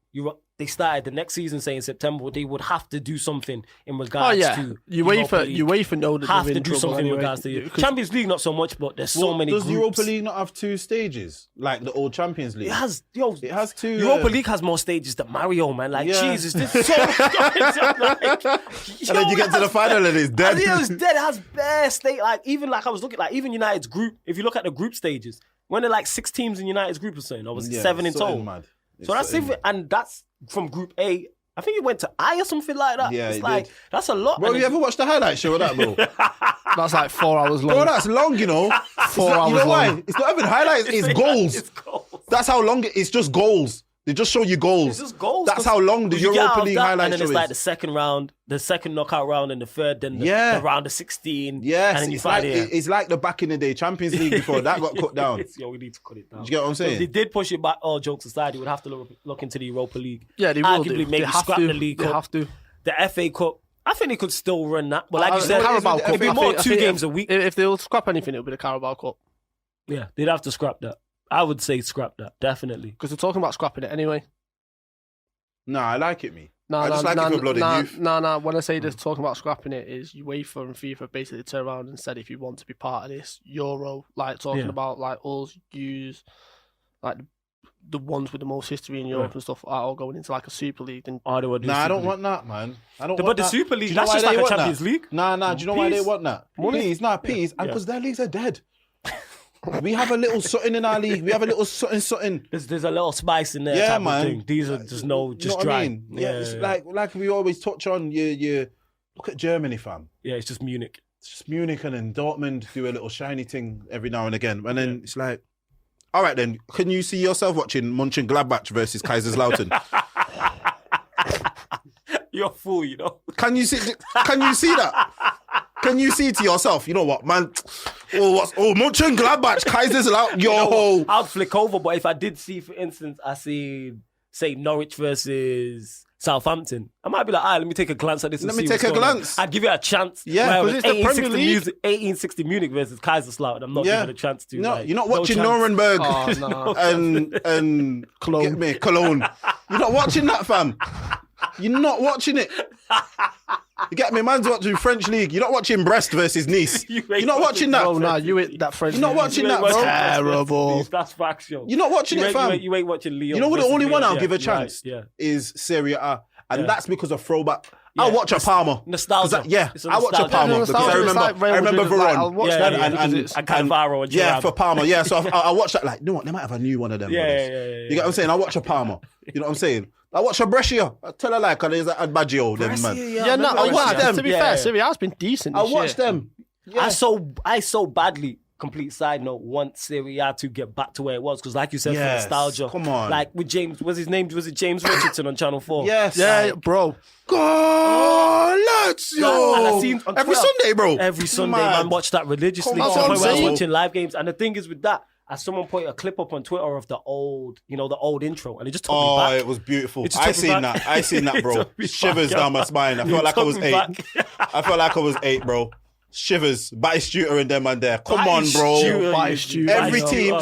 Speaker 1: they started the next season, say in September, they would have to do something in regards to Europa League.
Speaker 3: UEFA know that
Speaker 1: Have
Speaker 3: they're
Speaker 1: to
Speaker 3: in
Speaker 1: do
Speaker 3: trouble
Speaker 1: something
Speaker 3: anyway.
Speaker 1: in regards to
Speaker 3: Because-
Speaker 1: Champions League, not so much, but there's so many
Speaker 2: Does
Speaker 1: groups.
Speaker 2: Europa League not have 2 stages like the old Champions League?
Speaker 1: It has
Speaker 2: 2.
Speaker 1: Europa League has more stages than Mario, man. Like
Speaker 2: Yeah.
Speaker 1: Jesus, there's so much going on.
Speaker 2: And then you get to the final and it's dead.
Speaker 1: Yeah, it's dead. It has bare state. Even I was looking even United's group. If you look at the group stages, when they're like 6 teams in United's group or something, or was it 7 in total?
Speaker 2: Mad.
Speaker 1: So that's if, and that's from Group A. I think it went to I or something like that.
Speaker 2: Yeah,
Speaker 1: it's
Speaker 2: it
Speaker 1: like
Speaker 2: did.
Speaker 1: that's a lot.
Speaker 2: Bro,
Speaker 1: and
Speaker 2: you ever watched the highlight show of that, bro?
Speaker 3: That's like 4 hours long.
Speaker 2: Bro, that's long, you know.
Speaker 3: 4 hours
Speaker 2: You know why?
Speaker 3: long.
Speaker 2: It's not even highlights, it's goals.
Speaker 1: It's goals.
Speaker 2: That's how long it's just goals. They just show you goals.
Speaker 1: It's just goals.
Speaker 2: That's how long the
Speaker 1: You get out
Speaker 2: Europa
Speaker 1: of
Speaker 2: League
Speaker 1: that,
Speaker 2: highlight
Speaker 1: and then
Speaker 2: show
Speaker 1: it's
Speaker 2: is.
Speaker 1: like the second round, the second knockout round, and the third, then the round of 16.
Speaker 2: Yes,
Speaker 1: and then you
Speaker 2: it's
Speaker 1: find
Speaker 2: like, it's like the back in the day Champions League before that got cut down.
Speaker 1: Yo, we need to cut it down.
Speaker 2: Do you get what I'm
Speaker 1: So if
Speaker 2: saying?
Speaker 1: they did push it back, all jokes aside, you would have to look into the Europa League.
Speaker 3: Yeah, they will
Speaker 1: Arguably,
Speaker 3: do.
Speaker 1: maybe
Speaker 3: They have
Speaker 1: scrap
Speaker 3: to.
Speaker 1: the League
Speaker 3: They
Speaker 1: Cup.
Speaker 3: have to.
Speaker 1: The FA Cup. I think they could still run that. But like you said,
Speaker 3: Carabao Cup.
Speaker 1: it'd be
Speaker 3: I
Speaker 1: more
Speaker 3: think-
Speaker 1: 2 games a week.
Speaker 3: If they'll scrap anything, it'll be the Carabao Cup.
Speaker 1: Yeah, they'd have to scrap that. I would say scrap that, definitely.
Speaker 3: Because they're talking about scrapping it anyway.
Speaker 2: Nah, I like it, me.
Speaker 3: No,
Speaker 2: I just like it for blood and youth.
Speaker 3: No. When I say they're talking about scrapping it, is UEFA and FIFA basically turn around and said if you want to be part of this Euro, like talking about like us use like the ones with the most history in Europe and stuff are all going into like a Super League. Then
Speaker 2: Nah, I don't want that, man. I don't
Speaker 1: But
Speaker 2: want
Speaker 1: the
Speaker 2: that.
Speaker 1: Super League,
Speaker 2: Do you know
Speaker 1: that's
Speaker 2: why
Speaker 1: just
Speaker 2: they
Speaker 1: like a
Speaker 2: want
Speaker 1: Champions
Speaker 2: that?
Speaker 1: League.
Speaker 2: Nah. Do you know why they
Speaker 1: Peas.
Speaker 2: want that? Peas, peas. And
Speaker 1: Yeah.
Speaker 2: because their leagues are dead. We have a little something in our league. We have a little something.
Speaker 1: There's a little spice in there.
Speaker 2: Yeah,
Speaker 1: type of
Speaker 2: man.
Speaker 1: thing. These are just
Speaker 2: You know what
Speaker 1: dry.
Speaker 2: I mean? Yeah, it's like we always touch on. You look at Germany, fam.
Speaker 1: Yeah, it's just Munich.
Speaker 2: It's just Munich and then Dortmund do a little shiny thing every now and again. And then it's like, all right then, can you see yourself watching Mönchengladbach versus Kaiserslautern?
Speaker 1: You're a fool, you know.
Speaker 2: Can you see that? Can you see to yourself, you know what, man? Mönchengladbach, Kaiserslautern, yo.
Speaker 1: I'd flick over, but if I did see, for instance, say Norwich versus Southampton, I might be like, let me take a glance at this.
Speaker 2: Let
Speaker 1: and
Speaker 2: me
Speaker 1: see
Speaker 2: take
Speaker 1: what's
Speaker 2: a
Speaker 1: going on.
Speaker 2: glance.
Speaker 1: I'd give it a chance.
Speaker 2: Yeah,
Speaker 1: Whereas
Speaker 3: because it's the Premier League.
Speaker 1: 1860 Munich versus Kaiserslautern. I'm not giving it a chance to.
Speaker 2: No,
Speaker 1: like,
Speaker 2: you're not
Speaker 1: no
Speaker 2: watching
Speaker 1: chance.
Speaker 2: Nuremberg
Speaker 3: Oh, no.
Speaker 2: and
Speaker 3: Cologne.
Speaker 2: get me, Cologne. You're not watching that, fam. You're not watching it. You get me? Man's watching French League. You're not watching Brest versus Nice. You're not watching that.
Speaker 3: Oh, nah, you ain't that French.
Speaker 2: You're not watching that, bro.
Speaker 3: Terrible.
Speaker 1: That's facts, yo.
Speaker 2: You're not watching it, fam.
Speaker 1: You ain't watching Lyon.
Speaker 2: You know what? The only one I'll
Speaker 1: yeah,
Speaker 2: give a chance is Serie A, and that's because of throwback. I'll watch a Parma.
Speaker 1: Nostalgia.
Speaker 2: I watch a Parma because I remember Veron
Speaker 1: and Cannavaro and
Speaker 2: yeah, for Parma. Yeah, so I watch that. Like, you know what? They might have a new one of them.
Speaker 1: Yeah.
Speaker 2: You get what I'm saying? I watch a Parma. You know what I'm saying? I watch a Brescia. I tell her like, there's a Baggio, them man.
Speaker 3: Yeah, no, I watch them. To be fair, Serie A's been decent.
Speaker 2: I watch them.
Speaker 1: I so badly. Complete side note, want Serie A to get back to where it was because, like you said, for nostalgia.
Speaker 2: Come on,
Speaker 1: like with James, was his name? Was it James Richardson on Channel 4?
Speaker 2: Yes,
Speaker 3: yeah, bro.
Speaker 2: God, let's yo. Every Sunday, bro.
Speaker 1: Every Sunday, man, watch that religiously.
Speaker 2: That's what I'm
Speaker 1: I was
Speaker 2: saying.
Speaker 1: watching live games, and the thing is with that, as someone put a clip up on Twitter of the old intro, and it just took me back.
Speaker 2: Oh, it was beautiful. I seen that, bro. Shivers down my spine. I felt like I was 8. I felt like I was 8, bro. Shivers, Batistuta and them man there. Come on, bro. Every team,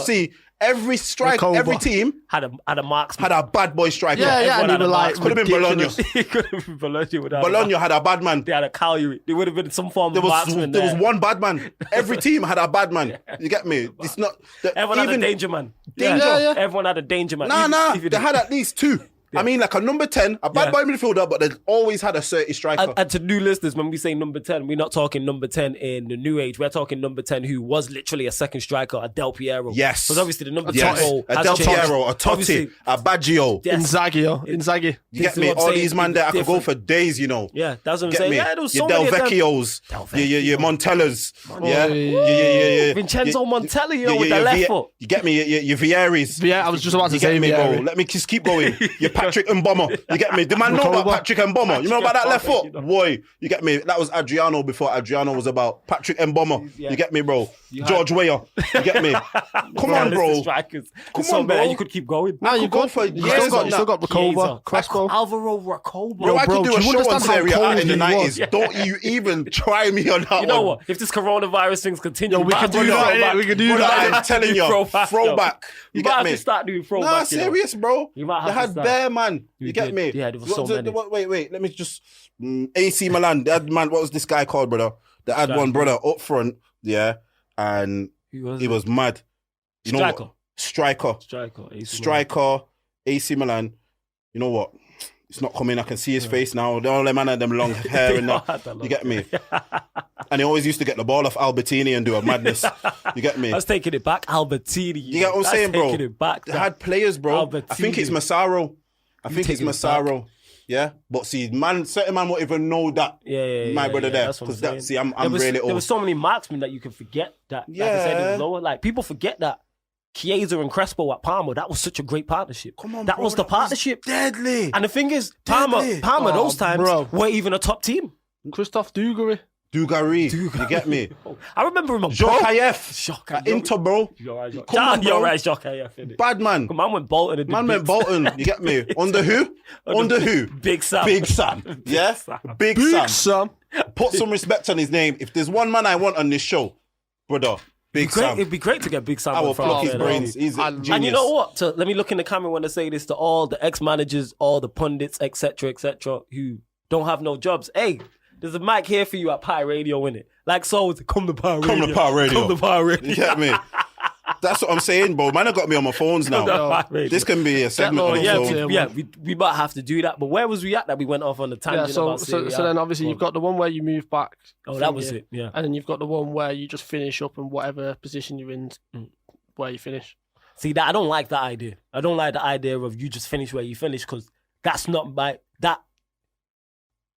Speaker 2: every striker, every team
Speaker 1: had a marksman,
Speaker 2: had a bad boy striker.
Speaker 3: Yeah, and they were like,
Speaker 2: could have been Bologna.
Speaker 1: It could have been Bologna.
Speaker 2: Bologna had a bad man.
Speaker 1: They had a Cagliari. There would have been some form of marksman.
Speaker 2: There was one bad man. Every team had a bad man. You get me? It's not.
Speaker 1: Everyone had a danger man.
Speaker 2: Danger.
Speaker 3: Yeah.
Speaker 1: Everyone had a danger man.
Speaker 2: Nah. They had at least 2. I mean, like a number 10, a bad boy midfielder, but they've always had a 30 striker.
Speaker 1: And to new listeners, when we say number 10, we're not talking number 10 in the new age. We're talking number 10 who was literally a second striker, a Del Piero.
Speaker 2: Yes.
Speaker 1: Because obviously the number 10 role
Speaker 2: a
Speaker 1: has
Speaker 2: Del
Speaker 1: changed.
Speaker 2: Piero, a Totti,
Speaker 1: Obviously,
Speaker 2: a Baggio.
Speaker 1: yes.
Speaker 3: Inzaghi.
Speaker 2: You get me? All these man there, I could go for days, you know.
Speaker 1: Yeah, that's what I'm
Speaker 2: Get
Speaker 1: saying.
Speaker 2: me?
Speaker 1: Yeah, there was
Speaker 2: Your
Speaker 1: so many
Speaker 2: Del
Speaker 1: of them.
Speaker 2: Vecchios, your Montellas, yeah.
Speaker 1: Vincenzo Montella, with the left foot.
Speaker 2: You get me? Your Vieris.
Speaker 3: Yeah, I was just about to
Speaker 2: You
Speaker 3: say
Speaker 2: get me, bro?
Speaker 3: Vieri.
Speaker 2: Let me just keep going. Your Patrick Mboma. You get me? The man know about Patrick Mboma. You know about that left foot? Boy, you get me? That was Adriano before Adriano was about Patrick Mboma. You get me, bro? George Weah. You get me? Come on, bro.
Speaker 1: Come on, bro. You could keep going.
Speaker 3: No, you
Speaker 2: go for
Speaker 3: you still got Recoba, Crespo.
Speaker 1: Alvaro Recoba.
Speaker 2: Yo, I could do a
Speaker 3: do you
Speaker 2: show on
Speaker 3: understand how
Speaker 2: Serie A
Speaker 3: cold
Speaker 2: in the
Speaker 3: he
Speaker 2: 90s.
Speaker 3: was?
Speaker 2: Don't you even try me on that one.
Speaker 1: You know what? If this coronavirus thing's continuing,
Speaker 3: we can do that. We can do that.
Speaker 2: I'm telling you, throwback. You
Speaker 1: might
Speaker 2: get
Speaker 1: have
Speaker 2: me?
Speaker 1: to start doing throwback.
Speaker 2: Nah, serious, bro.
Speaker 1: You might have
Speaker 2: they
Speaker 1: to
Speaker 2: had
Speaker 1: start.
Speaker 2: bare man. You get
Speaker 1: did.
Speaker 2: me?
Speaker 1: Yeah, there was so many.
Speaker 2: Wait. Let me just... AC Milan. They had, man, what was this guy called, brother? They had one brother up front, yeah, and he was mad. You know what? Striker, AC Milan. You know what? It's not coming. I can see his face now. They all them man had them long hair and that. You get me? And he always used to get the ball off Albertini and do a madness. You get me?
Speaker 1: I was taking it back. Albertini.
Speaker 2: You get what I'm saying, bro?
Speaker 1: Taking it back.
Speaker 2: They had players, bro.
Speaker 1: Albertini.
Speaker 2: I think it's Massaro. Yeah, but see, certain man won't even know that. My brother there, because I'm really old.
Speaker 1: There were so many marksmen that you can forget that. Like I said, it was lower. Like people forget that Chiesa and Crespo at Parma, that was such a great partnership.
Speaker 2: Come on,
Speaker 1: that
Speaker 2: bro,
Speaker 1: was the partnership.
Speaker 2: Deadly.
Speaker 1: And the thing is, Parma those times were even a top team.
Speaker 3: Christophe Dugarry.
Speaker 2: You get me?
Speaker 1: I remember him.
Speaker 2: Jokayev. Inter, bro.
Speaker 1: You're right,
Speaker 2: Jokayev. Bad man.
Speaker 1: Man went Bolton.
Speaker 2: You get me? Under who?
Speaker 1: Big Sam.
Speaker 2: Yeah? Big Sam. Put some respect on his name. If there's one man I want on this show, brother, Big Sam.
Speaker 1: It'd be great to get Big Sam.
Speaker 2: I will pluck his brains. He's a genius.
Speaker 1: And you know what? So let me look in the camera when I say this to all the ex-managers, all the pundits, etc., who don't have no jobs. Hey, there's a mic here for you at Pi Radio, innit? Like, so, come to Pi Radio. You get me? That's what I'm saying, bro. Man, I got me on my phones now. This can be a segment. We might have to do that. But where was we at that we went off on the tangent about Serie A?
Speaker 3: So then obviously you've got the one where you move back.
Speaker 1: Oh, that was it, yeah.
Speaker 3: And then you've got the one where you just finish up in whatever position you're in, where you finish.
Speaker 1: See, I don't like that idea. I don't like the idea of you just finish where you finish because that's not that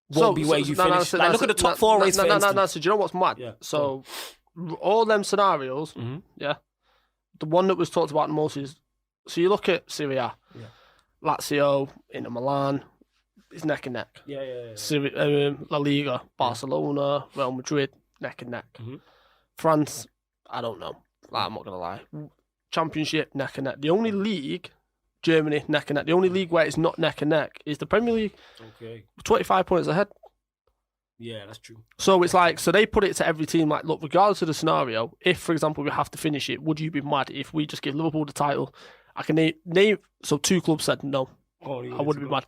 Speaker 1: won't be where you finish. Look at the top four race, for instance.
Speaker 3: No. So do you know what's mad?
Speaker 1: Yeah.
Speaker 3: So all them scenarios, the one that was talked about the most is, so you look at Serie A, Lazio, Inter Milan, it's neck and neck. La Liga, Barcelona, Real Madrid, neck and neck. France, I don't know. I'm not going to lie. Championship, neck and neck. The only league, Germany, neck and neck. The only league where it's not neck and neck is the Premier League.
Speaker 1: Okay.
Speaker 3: 25 points ahead.
Speaker 1: Yeah, that's true.
Speaker 3: So it's like, so they put it to every team, like, look, regardless of the scenario, if, for example, we have to finish it, would you be mad if we just give Liverpool the title? I can name so 2 clubs said no. I wouldn't be mad.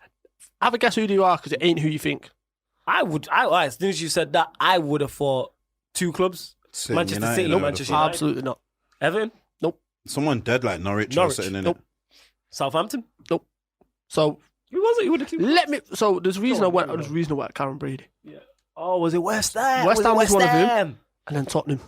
Speaker 3: Have a guess who you are, because it ain't who you think.
Speaker 1: As soon as you said that, I would have thought 2 clubs. Manchester City, Manchester United.
Speaker 3: Absolutely not.
Speaker 1: Everton?
Speaker 3: Nope.
Speaker 2: Someone dead like Norwich or something in it.
Speaker 1: Southampton?
Speaker 3: Nope. So
Speaker 1: who was it? Who were the 2?
Speaker 3: So there's a reason I went. There's a reason I went Karen Brady.
Speaker 1: Yeah. Oh, was it West Ham?
Speaker 3: West Ham was one of them. And then Tottenham.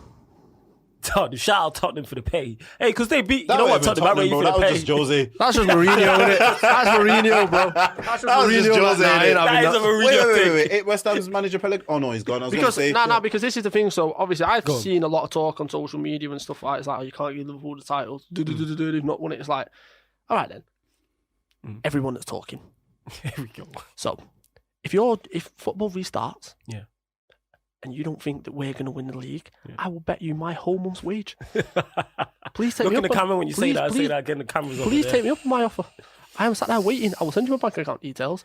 Speaker 1: Shout out Tottenham for the pay. Hey, because they beat. You know what, Tottenham rate for the
Speaker 2: That was
Speaker 1: pay.
Speaker 2: just Jose.
Speaker 3: That's just Mourinho, isn't it? That's Mourinho, bro. That's just Mourinho.
Speaker 2: Jose,
Speaker 1: That is a Mourinho thing.
Speaker 2: Wait. West Ham's manager Pellegrini. Oh no, he's gone. I was
Speaker 3: Because
Speaker 2: going to say
Speaker 3: because this is the thing. So obviously, I've seen a lot of talk on social media and stuff like it's like, oh, you can't give Liverpool the title. They've not won it. It's like, all right then. Everyone that's talking.
Speaker 1: Here we go.
Speaker 3: So, if football restarts, and you don't think that we're going to win the league, I will bet you my whole month's wage. Please take me up.
Speaker 1: Look in the camera when you say that. Say that again. The camera's over
Speaker 3: Please
Speaker 1: there.
Speaker 3: take me up on my offer. I am sat there waiting. I will send you my bank account details.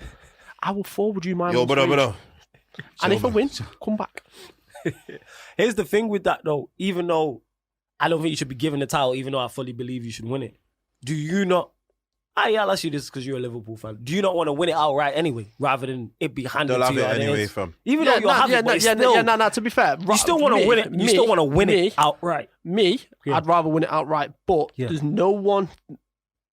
Speaker 3: I will forward you my month's wage. And if I win, come back.
Speaker 1: Here's the thing with that though. Even though I don't think you should be given the title, even though I fully believe you should win it, do you not? I'll ask you this because you're a Liverpool fan. Do you not want to win it outright anyway, rather than it be handed
Speaker 2: they'll
Speaker 1: to you?
Speaker 2: Have it anyway, fam.
Speaker 1: Even though you'll have it, but still,
Speaker 3: to be fair,
Speaker 1: you still want to win it. You still want to win it outright.
Speaker 3: I'd rather win it outright. But there's no one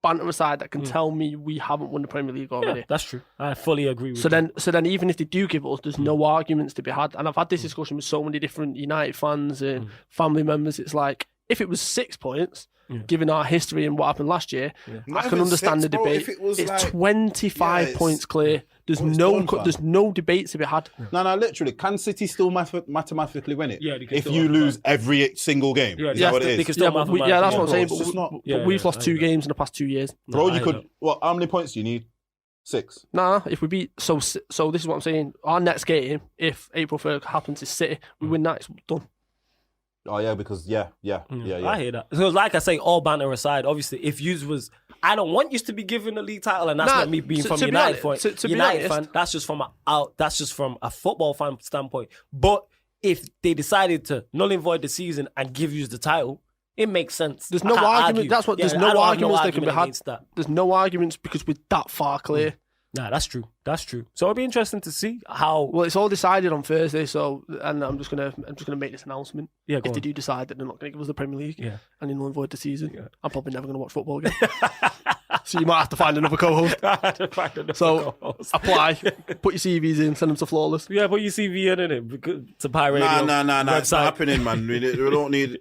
Speaker 3: banter aside that can tell me we haven't won the Premier League already.
Speaker 1: Yeah, that's true. I fully agree with
Speaker 3: you.
Speaker 1: So
Speaker 3: then, even if they do give it us, there's no arguments to be had. And I've had this discussion with so many different United fans and family members. It's like, if it was 6 points, given our history and what happened last year, I can understand the debate. It's like, 25 points clear. There's no debate to be had.
Speaker 2: No, literally. Can City still mathematically win it?
Speaker 1: Yeah,
Speaker 2: if you lose every single game.
Speaker 1: Yeah,
Speaker 2: is that what it is?
Speaker 3: That's what I'm saying. But we've lost 2 games in the past 2 years.
Speaker 2: Bro, you could. What? How many points do you need? 6.
Speaker 3: If we beat so this is what I'm saying. Our next game, if April 3rd happens, is City. We win that, it's done.
Speaker 2: Oh yeah, because yeah.
Speaker 1: I hear that. So like I say, all banter aside, obviously, if yous was, I don't want yous to be given the league title, and that's not me being from United fan. That's just from a football fan standpoint. But if they decided to null and void the season and give yous the title, it makes sense.
Speaker 3: There's no argument. That's what. There's no arguments that can be had. There's no arguments because we're that far clear.
Speaker 1: Nah, that's true. So it'll be interesting to see how.
Speaker 3: Well, it's all decided on Thursday. So, and I'm just gonna make this announcement.
Speaker 1: Yeah,
Speaker 3: if they do decide that they're not gonna give us the Premier League, and they null and void the season, I'm probably never gonna watch football again. So you might have to find another co-host. Apply, put your CVs in, send them to Flawless.
Speaker 1: Yeah, put your CV in it to pieradio.
Speaker 2: Nah, it's not happening, man. We don't need.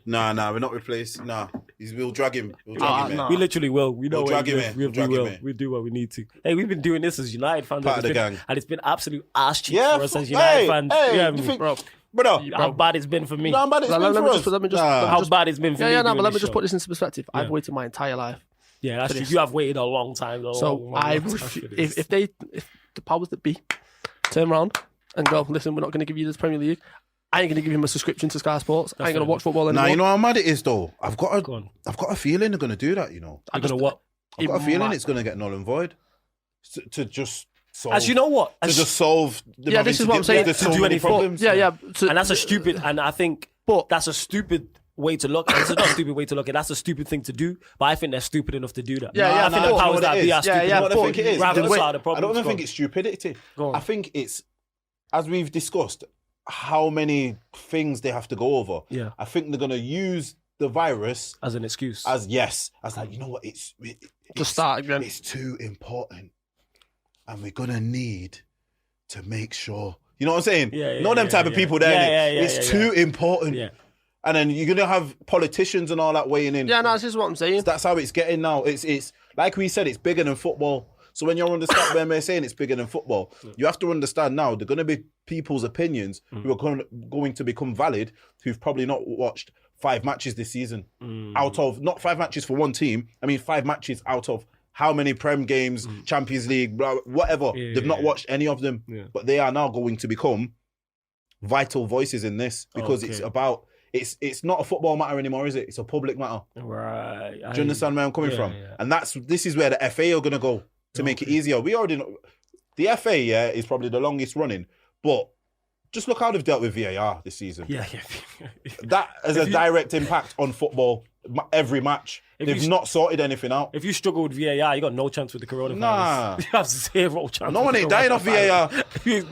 Speaker 2: Nah, we're not replaced. Nah, we'll drag him.
Speaker 1: Man. We literally will. We know
Speaker 2: we'll drag him in.
Speaker 1: We will. We do what we need to. Hey, we've been doing this as United fans.
Speaker 2: Part of the gang.
Speaker 1: And it's been absolute ass cheek for us as United fans.
Speaker 2: Bro,
Speaker 1: how bad it's been for me.
Speaker 2: How bad it's been for us.
Speaker 1: How bad it's been for me.
Speaker 3: But let me just put this into perspective. I've waited my entire life.
Speaker 1: Yeah, that's true. You have waited a long time though.
Speaker 3: So if the powers that be turn around and go, listen, we're not going to give you this Premier League. I ain't going to give him a subscription to Sky Sports. I ain't going to watch football anymore.
Speaker 2: Nah, you know how mad it is though? I've got a feeling they're going to do that, you know.
Speaker 1: I've got
Speaker 2: a feeling it's going to get null and void. To just solve...
Speaker 1: As you know what?
Speaker 2: just solve...
Speaker 3: this is what I'm saying.
Speaker 2: To do any problems.
Speaker 3: Yeah.
Speaker 1: And that's a stupid... And I think that's a stupid way to look. It's not a stupid way to look at it. That's a stupid thing to do. But I think they're stupid enough to do that.
Speaker 3: I
Speaker 1: think the powers that be are stupid enough.
Speaker 2: I think it is.
Speaker 1: I
Speaker 2: don't think it's stupidity. I think it's... As we've discussed... how many things they have to go over.
Speaker 1: Yeah.
Speaker 2: I think they're going to use the virus
Speaker 1: as an excuse.
Speaker 2: As like, you know what, it's
Speaker 3: start again.
Speaker 2: It's too important. And we're going to need to make sure, you know what I'm saying? Not them type of people there. It's too important. Yeah. And then you're going to have politicians and all that weighing in.
Speaker 3: Yeah, no, this is what I'm saying.
Speaker 2: That's how it's getting now. It's like we said, it's bigger than football. So when you're understand when we're saying it's bigger than football, you have to understand now there are going to be people's opinions who are going to become valid who've probably not watched 5 matches this season. Out of, not 5 matches for one team, I mean 5 matches out of how many Prem games, Champions League, blah, whatever. They've not watched any of them, but they are now going to become vital voices in this because it's about... It's not a football matter anymore, is it? It's a public matter.
Speaker 1: Right.
Speaker 2: Do you understand where I'm coming from? Yeah. And this is where the FA are going to go to make it easier. We already know the FA, is probably the longest running, but just look how they've dealt with VAR this season.
Speaker 1: Yeah.
Speaker 2: That has a direct impact on football. every match. They've not sorted anything out.
Speaker 1: If you struggle with VAR, you got no chance with the coronavirus.
Speaker 2: Nah.
Speaker 1: You have zero chance.
Speaker 2: No one ain't dying off VAR.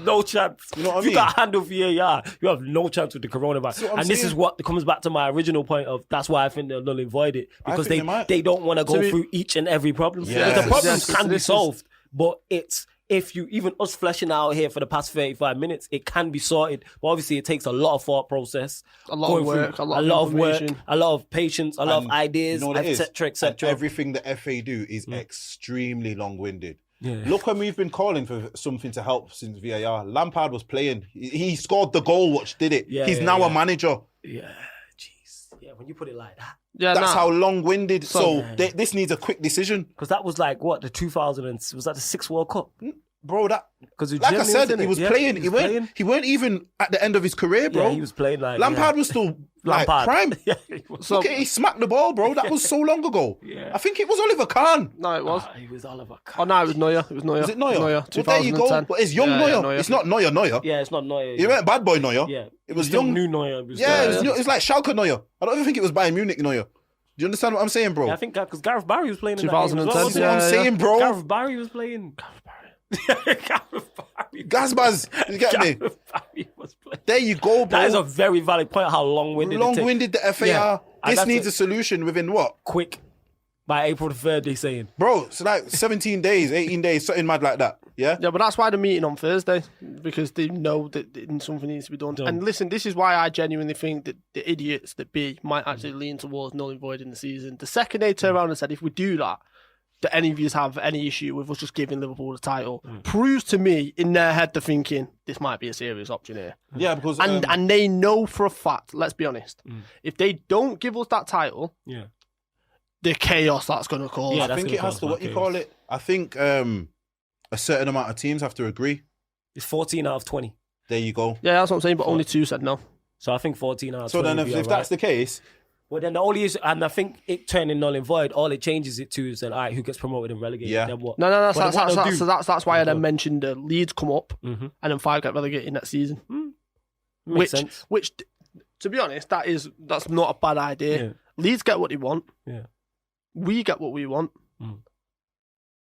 Speaker 1: No chance.
Speaker 2: You know what I
Speaker 1: If
Speaker 2: mean?
Speaker 1: you can't handle VAR, you have no chance with the coronavirus.
Speaker 2: I'm
Speaker 1: And this
Speaker 2: saying.
Speaker 1: is what comes back to my original point of that's why I think they'll null and void it. Because they don't want to go through each and every problem.
Speaker 2: Yes.
Speaker 1: Because the problems
Speaker 3: Yes.
Speaker 1: can be
Speaker 3: This is-
Speaker 1: solved, but it's if you even us fleshing out here for the past 35 minutes, it can be sorted. But obviously, it takes a lot of thought process,
Speaker 3: A lot of work, a lot of
Speaker 1: work,
Speaker 3: information.
Speaker 1: a lot of patience, a lot of
Speaker 2: And
Speaker 1: ideas,
Speaker 2: you know what it is?
Speaker 1: etc.,
Speaker 2: And
Speaker 1: etc.
Speaker 2: everything the FA do is extremely long-winded.
Speaker 1: Yeah.
Speaker 2: Look when we've been calling for something to help since VAR. Lampard was playing. He scored the goal, which did it.
Speaker 1: Yeah,
Speaker 2: He's
Speaker 1: yeah,
Speaker 2: now
Speaker 1: yeah.
Speaker 2: a manager.
Speaker 1: Yeah, jeez. Yeah, when you put it like that.
Speaker 3: Yeah,
Speaker 2: That's
Speaker 3: nah.
Speaker 2: how long-winded. So
Speaker 1: Yeah.
Speaker 2: this needs a quick decision.
Speaker 1: Because that was like, what, the 2000, was that the 6th World Cup?
Speaker 2: Bro,
Speaker 1: Because
Speaker 2: like I said, he was playing. He weren't even at the end of his career, bro.
Speaker 1: Yeah, he was playing like...
Speaker 2: Lampard was still like prime.
Speaker 1: Yeah, he was.
Speaker 2: Look at he smacked the ball, bro. That was so long ago.
Speaker 1: Yeah.
Speaker 2: I think it was Oliver Kahn.
Speaker 3: No, it was.
Speaker 1: He was Oliver
Speaker 3: Oh,
Speaker 1: Kahn.
Speaker 3: no, it was Neuer. It was Neuer.
Speaker 2: Is it Neuer?
Speaker 3: Neuer,
Speaker 2: Well, there you go.
Speaker 3: 2010.
Speaker 2: But it's young
Speaker 3: Yeah,
Speaker 2: Neuer.
Speaker 3: Neuer.
Speaker 2: It's not Neuer.
Speaker 1: Yeah, it's not Neuer.
Speaker 2: He weren't bad boy Neuer.
Speaker 1: Yeah.
Speaker 2: It was
Speaker 1: still
Speaker 2: young.
Speaker 1: new Neuer.
Speaker 2: Yeah, it was like Schalke Neuer. I don't even think it was Bayern Munich Neuer. Do you understand what I'm saying, bro?
Speaker 1: Yeah, I think because Gareth Barry was playing in that game as well.
Speaker 3: 2010,
Speaker 1: wasn't
Speaker 2: That's what I'm saying, bro.
Speaker 1: Gareth Barry was playing. Gareth Barry.
Speaker 2: Gazbaz, you get me?
Speaker 1: Gareth Barry was playing.
Speaker 2: There you go, bro.
Speaker 1: That is a very valid point, how long-winded it takes.
Speaker 2: Long-winded the FA
Speaker 1: Yeah.
Speaker 2: are.
Speaker 1: And
Speaker 2: This
Speaker 1: that's
Speaker 2: needs
Speaker 1: it.
Speaker 2: a solution within what?
Speaker 1: Quick. By April the 3rd, they're saying.
Speaker 2: Bro, it's like 17 days, 18 days, something mad like that. Yeah?
Speaker 3: Yeah, but that's why they're meeting on Thursday, because they know that something needs to be done. And listen, this is why I genuinely think that the idiots that be might actually lean towards null and void in the season. The second they turn around and said, if we do that any of you have any issue with us just giving Liverpool the title, proves to me in their head they're thinking this might be a serious option here.
Speaker 2: Yeah, because...
Speaker 3: And they know for a fact, let's be honest, if they don't give us that title,
Speaker 1: Yeah.
Speaker 3: the chaos that's going to cause.
Speaker 1: Yeah,
Speaker 2: I
Speaker 1: that's
Speaker 2: think
Speaker 1: gonna
Speaker 2: it has
Speaker 1: cause
Speaker 2: to, what you
Speaker 1: chaos.
Speaker 2: call it? I think a certain amount of teams have to agree.
Speaker 1: It's 14 out of 20.
Speaker 2: There you go.
Speaker 3: Yeah, that's what I'm saying, but only 2 said no.
Speaker 1: So I think 14 out of
Speaker 2: So
Speaker 1: 20
Speaker 2: then
Speaker 1: would be
Speaker 2: if
Speaker 1: all right.
Speaker 2: that's the case...
Speaker 1: Well, then the only issue, and I think it turning null and void, all it changes it to is then, all right, who gets promoted and relegated?
Speaker 2: Yeah.
Speaker 1: Then what?
Speaker 3: No,
Speaker 1: What they'll do-
Speaker 3: that's why I then mentioned the Leeds come up and then 5 get relegated next season.
Speaker 1: Makes sense.
Speaker 3: Which, to be honest, that's not a bad idea.
Speaker 1: Yeah.
Speaker 3: Leeds get what they want.
Speaker 1: Yeah.
Speaker 3: We get what we want.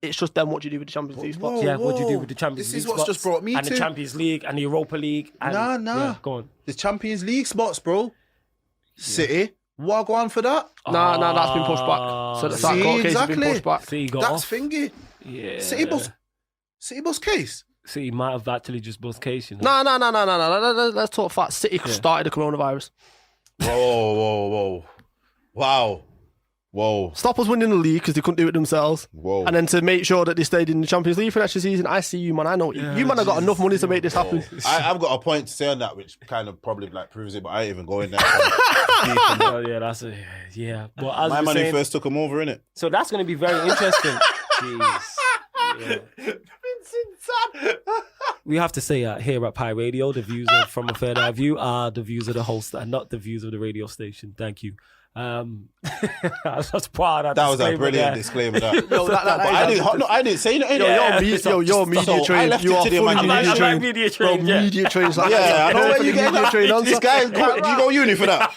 Speaker 3: It's just then what do you do with the Champions League spots?
Speaker 1: Yeah, what do you do with the Champions
Speaker 2: This
Speaker 1: League
Speaker 2: is what's
Speaker 1: spots
Speaker 2: just brought me
Speaker 1: and
Speaker 2: to...
Speaker 1: the Champions League and the Europa League? And,
Speaker 2: Nah.
Speaker 1: Yeah, go on.
Speaker 2: The Champions League spots, bro. City. What go on for that?
Speaker 3: No, that's been pushed back. So that court case has been pushed back.
Speaker 1: City got
Speaker 2: That's
Speaker 1: off.
Speaker 2: thingy.
Speaker 1: Yeah.
Speaker 2: City bus case.
Speaker 1: City might have actually just bust case, you know?
Speaker 3: No. Let's talk facts. City started the coronavirus.
Speaker 2: Whoa. Wow. Whoa.
Speaker 3: Stop us winning the league because they couldn't do it themselves.
Speaker 2: Whoa.
Speaker 3: And then to make sure that they stayed in the Champions League for next season, I see you, man. I know you man have got enough money to make this happen.
Speaker 2: I've got a point to say on that, which kind of probably like proves it, but I ain't even going there.
Speaker 1: Oh, yeah, that's a... Yeah. But as
Speaker 2: My
Speaker 1: we're
Speaker 2: money
Speaker 1: saying,
Speaker 2: first took him over, innit?
Speaker 1: So that's going to be very interesting. Jeez. Yeah. We have to say here at Pi Radio, the views of From a Third Eye View are the views of the host and not the views of the radio station. Thank you. That's part of
Speaker 2: That was a
Speaker 1: disclaimer
Speaker 2: brilliant
Speaker 1: there.
Speaker 2: disclaimer. That.
Speaker 3: Yo,
Speaker 2: But I didn't say nothing.
Speaker 1: Yeah.
Speaker 3: You're media
Speaker 2: So I
Speaker 3: trained.
Speaker 2: left
Speaker 3: You
Speaker 2: it
Speaker 3: are
Speaker 2: to the
Speaker 3: fully
Speaker 1: I'm
Speaker 3: media
Speaker 1: like
Speaker 3: trained.
Speaker 1: media
Speaker 3: Bro,
Speaker 1: trained, yeah.
Speaker 3: media trained. Like,
Speaker 2: Yeah, I know where you
Speaker 3: media
Speaker 2: get
Speaker 3: trained
Speaker 2: that.
Speaker 3: answer.
Speaker 2: This guy, do you go uni for that?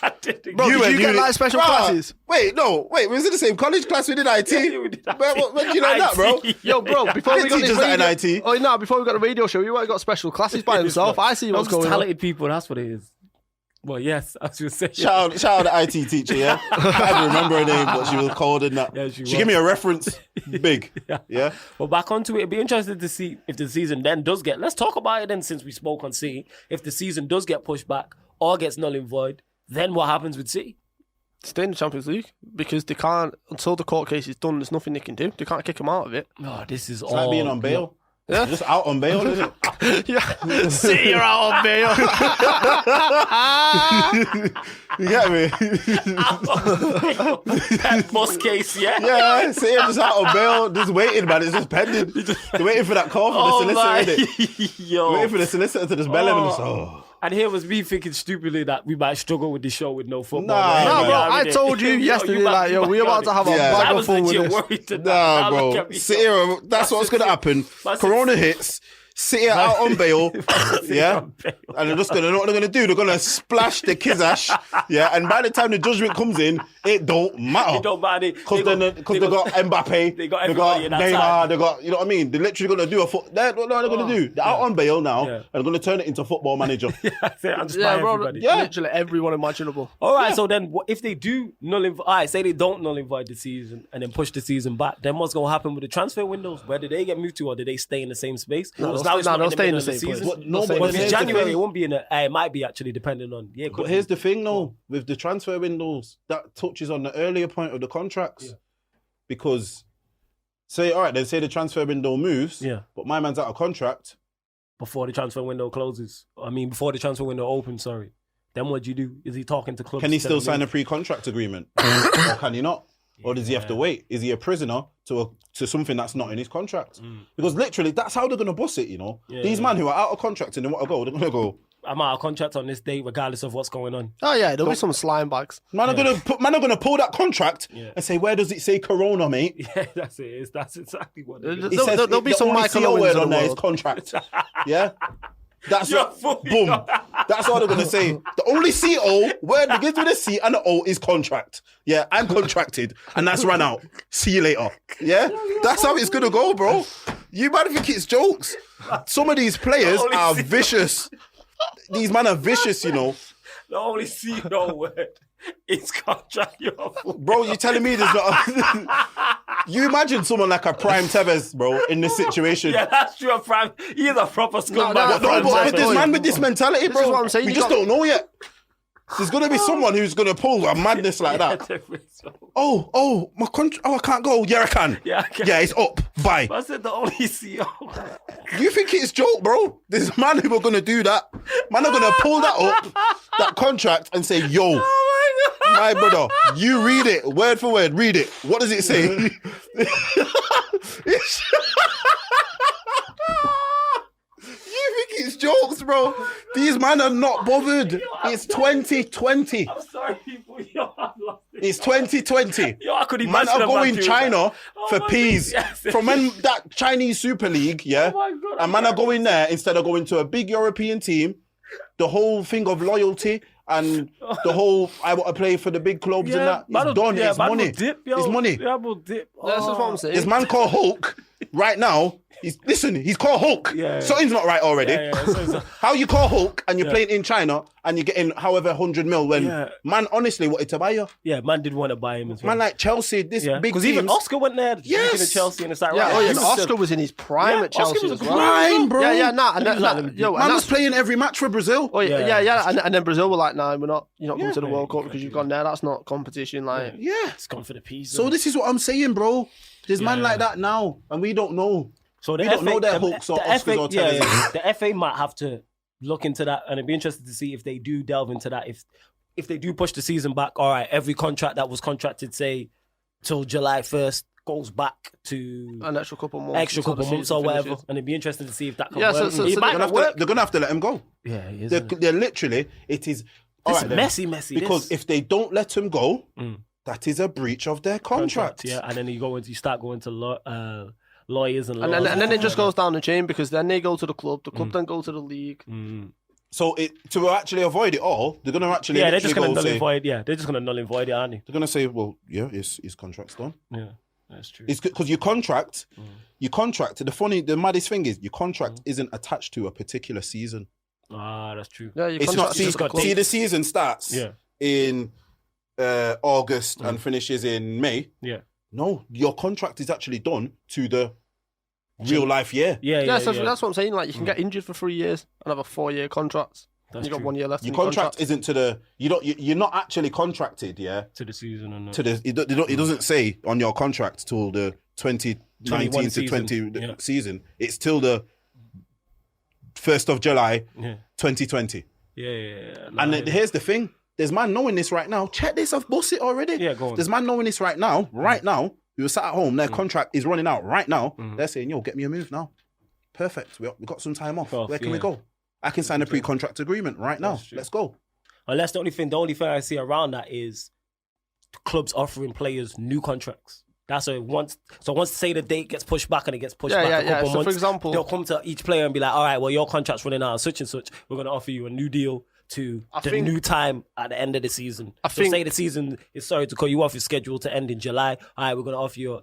Speaker 3: Bro,
Speaker 2: You
Speaker 3: did
Speaker 2: went
Speaker 3: you get
Speaker 2: uni.
Speaker 3: like special
Speaker 2: Bruh,
Speaker 3: classes?
Speaker 2: Wait, we was in the same college class. We did IT. When did you learn that, bro?
Speaker 3: Yo, bro, before we got
Speaker 2: teachers
Speaker 3: this
Speaker 2: that in
Speaker 3: radio,
Speaker 2: IT.
Speaker 3: oh no, before we got the radio show, you got special classes by himself. I see what's going on.
Speaker 1: Talented people, that's what it is. Well, yes, as you say.
Speaker 2: Shout out the IT teacher, yeah? I can't remember her name, but she was called in that.
Speaker 1: Yeah, she
Speaker 2: gave me a reference. Big.
Speaker 1: Yeah.
Speaker 2: Yeah?
Speaker 1: Well, back onto it. It'd be interesting to see if the season then does get... Let's talk about it then, since we spoke on City. If the season does get pushed back or gets null and void, then what happens with City?
Speaker 3: Stay in the Champions League because they can't, until the court case is done, there's nothing they can do. They can't kick him out of it.
Speaker 1: Oh, this is
Speaker 2: It's
Speaker 1: all...
Speaker 2: like being on bail.
Speaker 3: Yeah.
Speaker 2: Just out on bail, isn't it?
Speaker 3: Yeah. City, you're out on bail.
Speaker 2: You get me?
Speaker 1: Pep bus case, yeah?
Speaker 2: Yeah, see him just out on bail, just waiting, man. It's just pending. They're waiting for that call from the solicitor, innit?
Speaker 1: Yo.
Speaker 2: Waiting for the solicitor to just bell him and just, oh.
Speaker 1: And here was me thinking stupidly that we might struggle with the show with no football.
Speaker 2: Nah,
Speaker 1: right?
Speaker 3: No,
Speaker 2: man.
Speaker 3: bro, I told you yesterday, like, yo, we're about to have a
Speaker 2: Yeah.
Speaker 3: bag
Speaker 1: I
Speaker 3: of
Speaker 1: was
Speaker 3: fun with
Speaker 1: legit
Speaker 3: this.
Speaker 1: worried to
Speaker 2: Nah,
Speaker 1: now look
Speaker 2: bro.
Speaker 1: at me.
Speaker 2: Sit here, that's what's going to happen.
Speaker 1: That's
Speaker 2: Corona hits. City are out on bail, yeah, and they're just gonna know what they're gonna do. They're gonna splash the Kizash, yeah, and by the time the judgment comes in, it don't matter.
Speaker 1: It don't matter
Speaker 2: Because they got Mbappe,
Speaker 1: they got Neymar,
Speaker 2: time. They got, you know what I mean? They're literally gonna do They're gonna do. They're out on bail now, and they're gonna turn it into Football Manager.
Speaker 3: Literally everyone imaginable.
Speaker 1: All right, so then if they do say they don't null and void the season and then push the season back, then what's gonna happen with the transfer windows? Where do they get moved to, or do they stay in the same space?
Speaker 3: They'll stay in the same place.
Speaker 1: But if it's January, it won't be it might be actually depending on
Speaker 2: But here's the thing, though, with the transfer windows, that touches on the earlier point of the contracts, because say the transfer window moves, but my man's out of contract
Speaker 1: before the transfer window closes. I mean, before the transfer window opens. Sorry. Then what do you do? Is he talking to clubs?
Speaker 2: Can he still sign a pre-contract agreement, or can he not? Or does he have to wait? Is he a prisoner to something that's not in his contract? Because literally, that's how they're going to boss it, you know? These men who are out of contract and they want to go, they're going to go,
Speaker 1: I'm out of contract on this date regardless of what's going on.
Speaker 3: Oh, yeah, there'll be some slime bags.
Speaker 2: Man are going to pull that contract and say, where does it say Corona, mate?
Speaker 1: Yeah, that's it. That's exactly what it is.
Speaker 3: There'll be some Michael
Speaker 2: word on there is contract. Yeah? That's boom. That's all they're gonna say. The only CO word begins with a C and an O is contract. Yeah, I'm contracted, and that's run out. See you later. Yeah, that's how it's gonna go, bro. You might think it's jokes. Some of these players are vicious. These men are vicious, you know.
Speaker 1: The only CO word is contract.
Speaker 2: Bro, you telling me there's not? You imagine someone like a Prime Tevez, bro, in this situation.
Speaker 1: Yeah, that's true. Prime, he's a proper scumbag.
Speaker 2: But with this man with this mentality, bro,
Speaker 3: this is what I'm saying.
Speaker 2: We just don't know yet. There's gonna be someone who's gonna pull a madness like that. My contract. Oh, I can't go. Yeah, I can. Yeah, it's up. Bye.
Speaker 1: I said the only CO.
Speaker 2: You think it's joke, bro? There's man who are gonna do that. Man are gonna pull that up, that contract, and say, "Yo, my brother, you read it word for word. Read it. What does it say?" You think it's jokes, bro? These men are not bothered. It's 2020.
Speaker 1: I'm sorry, people.
Speaker 2: It's 2020.
Speaker 1: I could imagine.
Speaker 2: Man are going China for peas.
Speaker 1: Yes.
Speaker 2: From when that Chinese Super League, and man are going there instead of going to a big European team. The whole thing of loyalty and the whole I want to play for the big clubs and that is done. It's money. It's money.
Speaker 3: That's what I'm saying.
Speaker 2: This man called Hulk right now. He's called Hulk. Something's not right already. How you call Hulk and you're playing in China and you're getting however 100 mil when man honestly wanted to buy you.
Speaker 1: Yeah, man did want to buy him as well.
Speaker 2: Man like Chelsea, this big
Speaker 1: because even Oscar went there. Yes, to Chelsea and it's like
Speaker 3: Oscar was in his prime at Chelsea as well.
Speaker 2: Prime, bro.
Speaker 3: Man
Speaker 2: was playing every match for Brazil.
Speaker 3: And then Brazil were like, "Nah, you're not going to the World Cup because you've gone there. That's not competition." Like,
Speaker 1: it's gone for the peas.
Speaker 2: So this is what I'm saying, bro. There's man like that now, and we don't know.
Speaker 1: So
Speaker 2: we don't know their hooks or Oscars or Tevez.
Speaker 1: The FA might have to look into that, and it'd be interested to see if they do delve into that. If they do push the season back, all right, every contract that was contracted, say, till July 1st, goes back to
Speaker 3: an extra couple months
Speaker 1: or whatever, and it'd be interesting to see if that can work.
Speaker 2: So they're gonna have to let him go.
Speaker 1: Yeah,
Speaker 2: they're literally. It is.
Speaker 1: It's messy.
Speaker 2: Because if they don't let him go, that is a breach of their contract.
Speaker 1: Yeah, and then you start going to lawyers and
Speaker 3: then it just goes down the chain because then they go to the club then go to the league.
Speaker 2: So to actually avoid it all, they're going to actually
Speaker 1: they're just going to null and void. Yeah, they're just going to null and void it, aren't they?
Speaker 2: They're going to say, well, his contract's done.
Speaker 1: Yeah, that's true.
Speaker 2: It's because your contract. The maddest thing is your contract isn't attached to a particular season.
Speaker 1: Ah, that's true.
Speaker 3: Yeah,
Speaker 2: it's not. See, the season starts in August and finishes in May.
Speaker 1: Yeah.
Speaker 2: No, your contract is actually done to the real life year.
Speaker 3: That's what I'm saying. Like, you can get injured for 3 years and have a 4-year contract. You got 1 year left.
Speaker 2: Your contract isn't to the. You're not actually contracted. Yeah.
Speaker 1: To the season and
Speaker 2: it doesn't say on your contract till the 2019 to 20 season. It's till the 1st of July, 2020. And here's the thing. There's man knowing this right now. Check this, I've bossed it already.
Speaker 1: Yeah, go on.
Speaker 2: There's man knowing this right now. We were sat at home, their contract is running out right now. They're saying, yo, get me a move now. Perfect. We got some time off. Where can we go? I can sign a pre-contract agreement right now. Let's go.
Speaker 1: Unless the only thing I see around that is clubs offering players new contracts. That's so once say the date gets pushed back and it gets pushed back a couple
Speaker 3: So
Speaker 1: months,
Speaker 3: for example,
Speaker 1: they'll come to each player and be like, all right, well, your contract's running out, such and such. We're going to offer you a new deal to new time at the end of the season. Say the season is, sorry to call you off, is scheduled to end in July. All right, we're going to offer you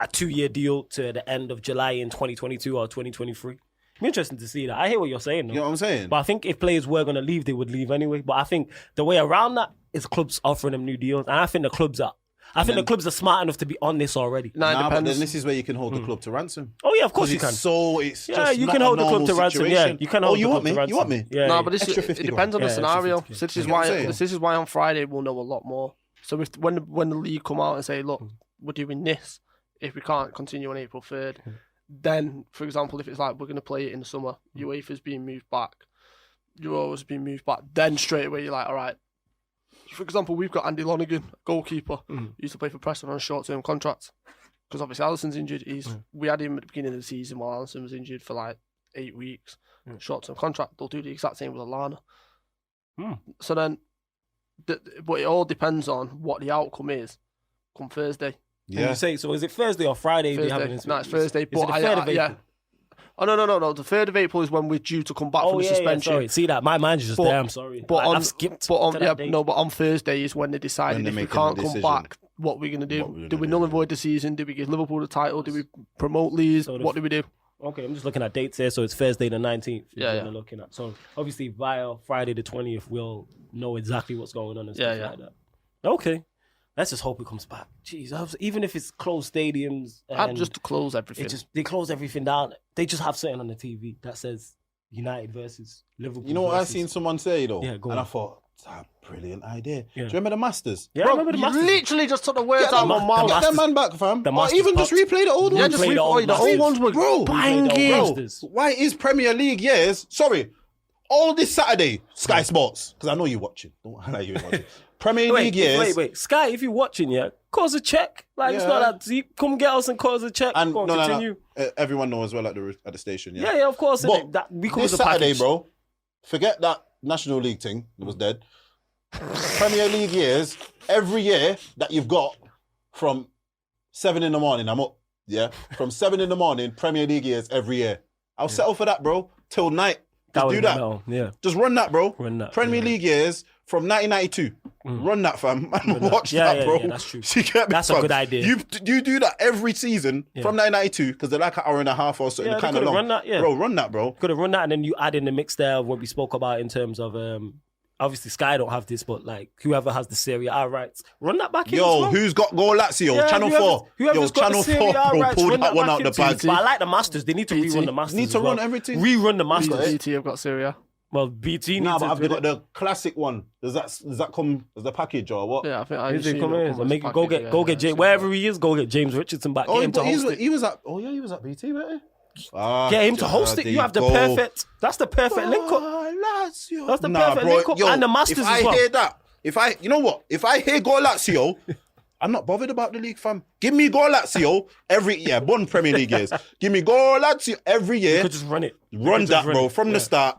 Speaker 1: a 2-year deal to the end of July in 2022 or 2023. It's interesting to see that. I hear what you're saying, though.
Speaker 2: You know what I'm saying?
Speaker 1: But I think if players were going to leave, they would leave anyway. But I think the way around that is clubs offering them new deals. And I think the clubs are smart enough to be on this already.
Speaker 2: But then this is where you can hold the club to ransom.
Speaker 1: Oh, yeah, of course you can.
Speaker 2: It's just
Speaker 1: you can hold the club to ransom. Yeah, you can hold the club to ransom.
Speaker 2: You want me?
Speaker 1: Yeah,
Speaker 3: no, but it depends on the scenario. So this is why on Friday we'll know a lot more. So when the league come out and say, look, we're doing this, if we can't continue on April 3rd, then, for example, if it's like we're going to play it in the summer, UEFA's being moved back, Euros being moved back, then straight away you're like, all right. For example, we've got Andy Lonergan, goalkeeper, who used to play for Preston on a short-term contract. Because obviously Alisson's injured. We had him at the beginning of the season while Alisson was injured for like 8 weeks. Short-term contract. They'll do the exact same with Alana. So then, but it all depends on what the outcome is come Thursday.
Speaker 1: Yeah. You say, so is it Thursday or Friday?
Speaker 3: Thursday. No, it's Thursday.
Speaker 1: But the 3rd of April?
Speaker 3: Yeah. Oh, no. The 3rd of April is when we're due to come back from the suspension.
Speaker 1: Sorry. See that? My mind's just there. I'm sorry.
Speaker 3: But
Speaker 1: I've skipped. But
Speaker 3: on Thursday is when they decided if we can't come back, what we're going to do. Do we null and void the season? Do we give Liverpool the title? Do we promote Leeds? What do we do?
Speaker 1: Okay, I'm just looking at dates here. So it's Thursday the 19th.
Speaker 3: Yeah.
Speaker 1: Looking at. So obviously via Friday the 20th, we'll know exactly what's going on and stuff like that. Okay. Let's just hope it comes back. Jeez, even if it's closed stadiums,
Speaker 3: I'd just close everything.
Speaker 1: They close everything down. They just have something on the TV that says United versus Liverpool.
Speaker 2: You know what I seen someone say though,
Speaker 1: I
Speaker 2: thought that's a brilliant idea. Do you remember the Masters?
Speaker 1: Yeah, I remember the Masters.
Speaker 3: You literally just took the words out of my mouth.
Speaker 2: Get that man back, fam. Or even just replay the old ones.
Speaker 3: Yeah, just replay the old ones were banging.
Speaker 2: Why is Premier League years? Sorry, all this Saturday, Sky Sports, because I know you're watching. Don't highlight you watching. Premier League years.
Speaker 1: Wait. Sky, if you're watching, cause a check. It's not that deep. Come get us and cause a check.
Speaker 2: And
Speaker 1: continue.
Speaker 2: Everyone knows as well at the station.
Speaker 1: Yeah, of course.
Speaker 2: But this Saturday, bro, forget that National League thing. It was dead. Premier League years, every year that you've got from 7 in the morning, I'm up. Yeah, from 7 in the morning, Premier League years every year. I'll settle for that, bro, till night. Just do that. Just run that, bro. Premier League years from 1992. Run that, fam. Watch that, bro.
Speaker 1: Yeah, that's true.
Speaker 2: That's
Speaker 1: a good idea.
Speaker 2: You do that every season from 1992 because they're like an hour and a half or something. Kind of long.
Speaker 1: Run that,
Speaker 2: Bro, run that, bro.
Speaker 1: Could have run that, and then you add in the mix there of what we spoke about in terms of obviously Sky don't have this, but like whoever has the Serie A rights, run that back in.
Speaker 2: Yo, who's got Go Lazio? Channel 4.
Speaker 1: Whoever's got
Speaker 2: Channel
Speaker 1: the Serie
Speaker 2: 4,
Speaker 1: A
Speaker 2: bro,
Speaker 1: rights,
Speaker 2: pull
Speaker 1: run
Speaker 2: that one out the bag.
Speaker 1: But I like the Masters. They need to rerun the Masters.
Speaker 2: Need to run everything.
Speaker 1: Rerun the Masters.
Speaker 3: BT have got Syria.
Speaker 1: Well, BT
Speaker 2: needs
Speaker 1: to.
Speaker 2: But have they got the classic one? Does that come as the package or what?
Speaker 3: Yeah, I think I
Speaker 1: come in. Go get James wherever he is. Go get James Richardson back. Get him to host it.
Speaker 2: He was at BT, wasn't he?
Speaker 1: Get him to host it. You have the perfect. That's the perfect link up. That's the perfect link up. And the Masters as well.
Speaker 2: If I hear that, you know what? If I hear Go Lazio, I'm not bothered about the league, fam. Give me Go Lazio one Premier League years. Give me Go Lazio every year.
Speaker 1: You could just run it.
Speaker 2: Run that, bro, from the start.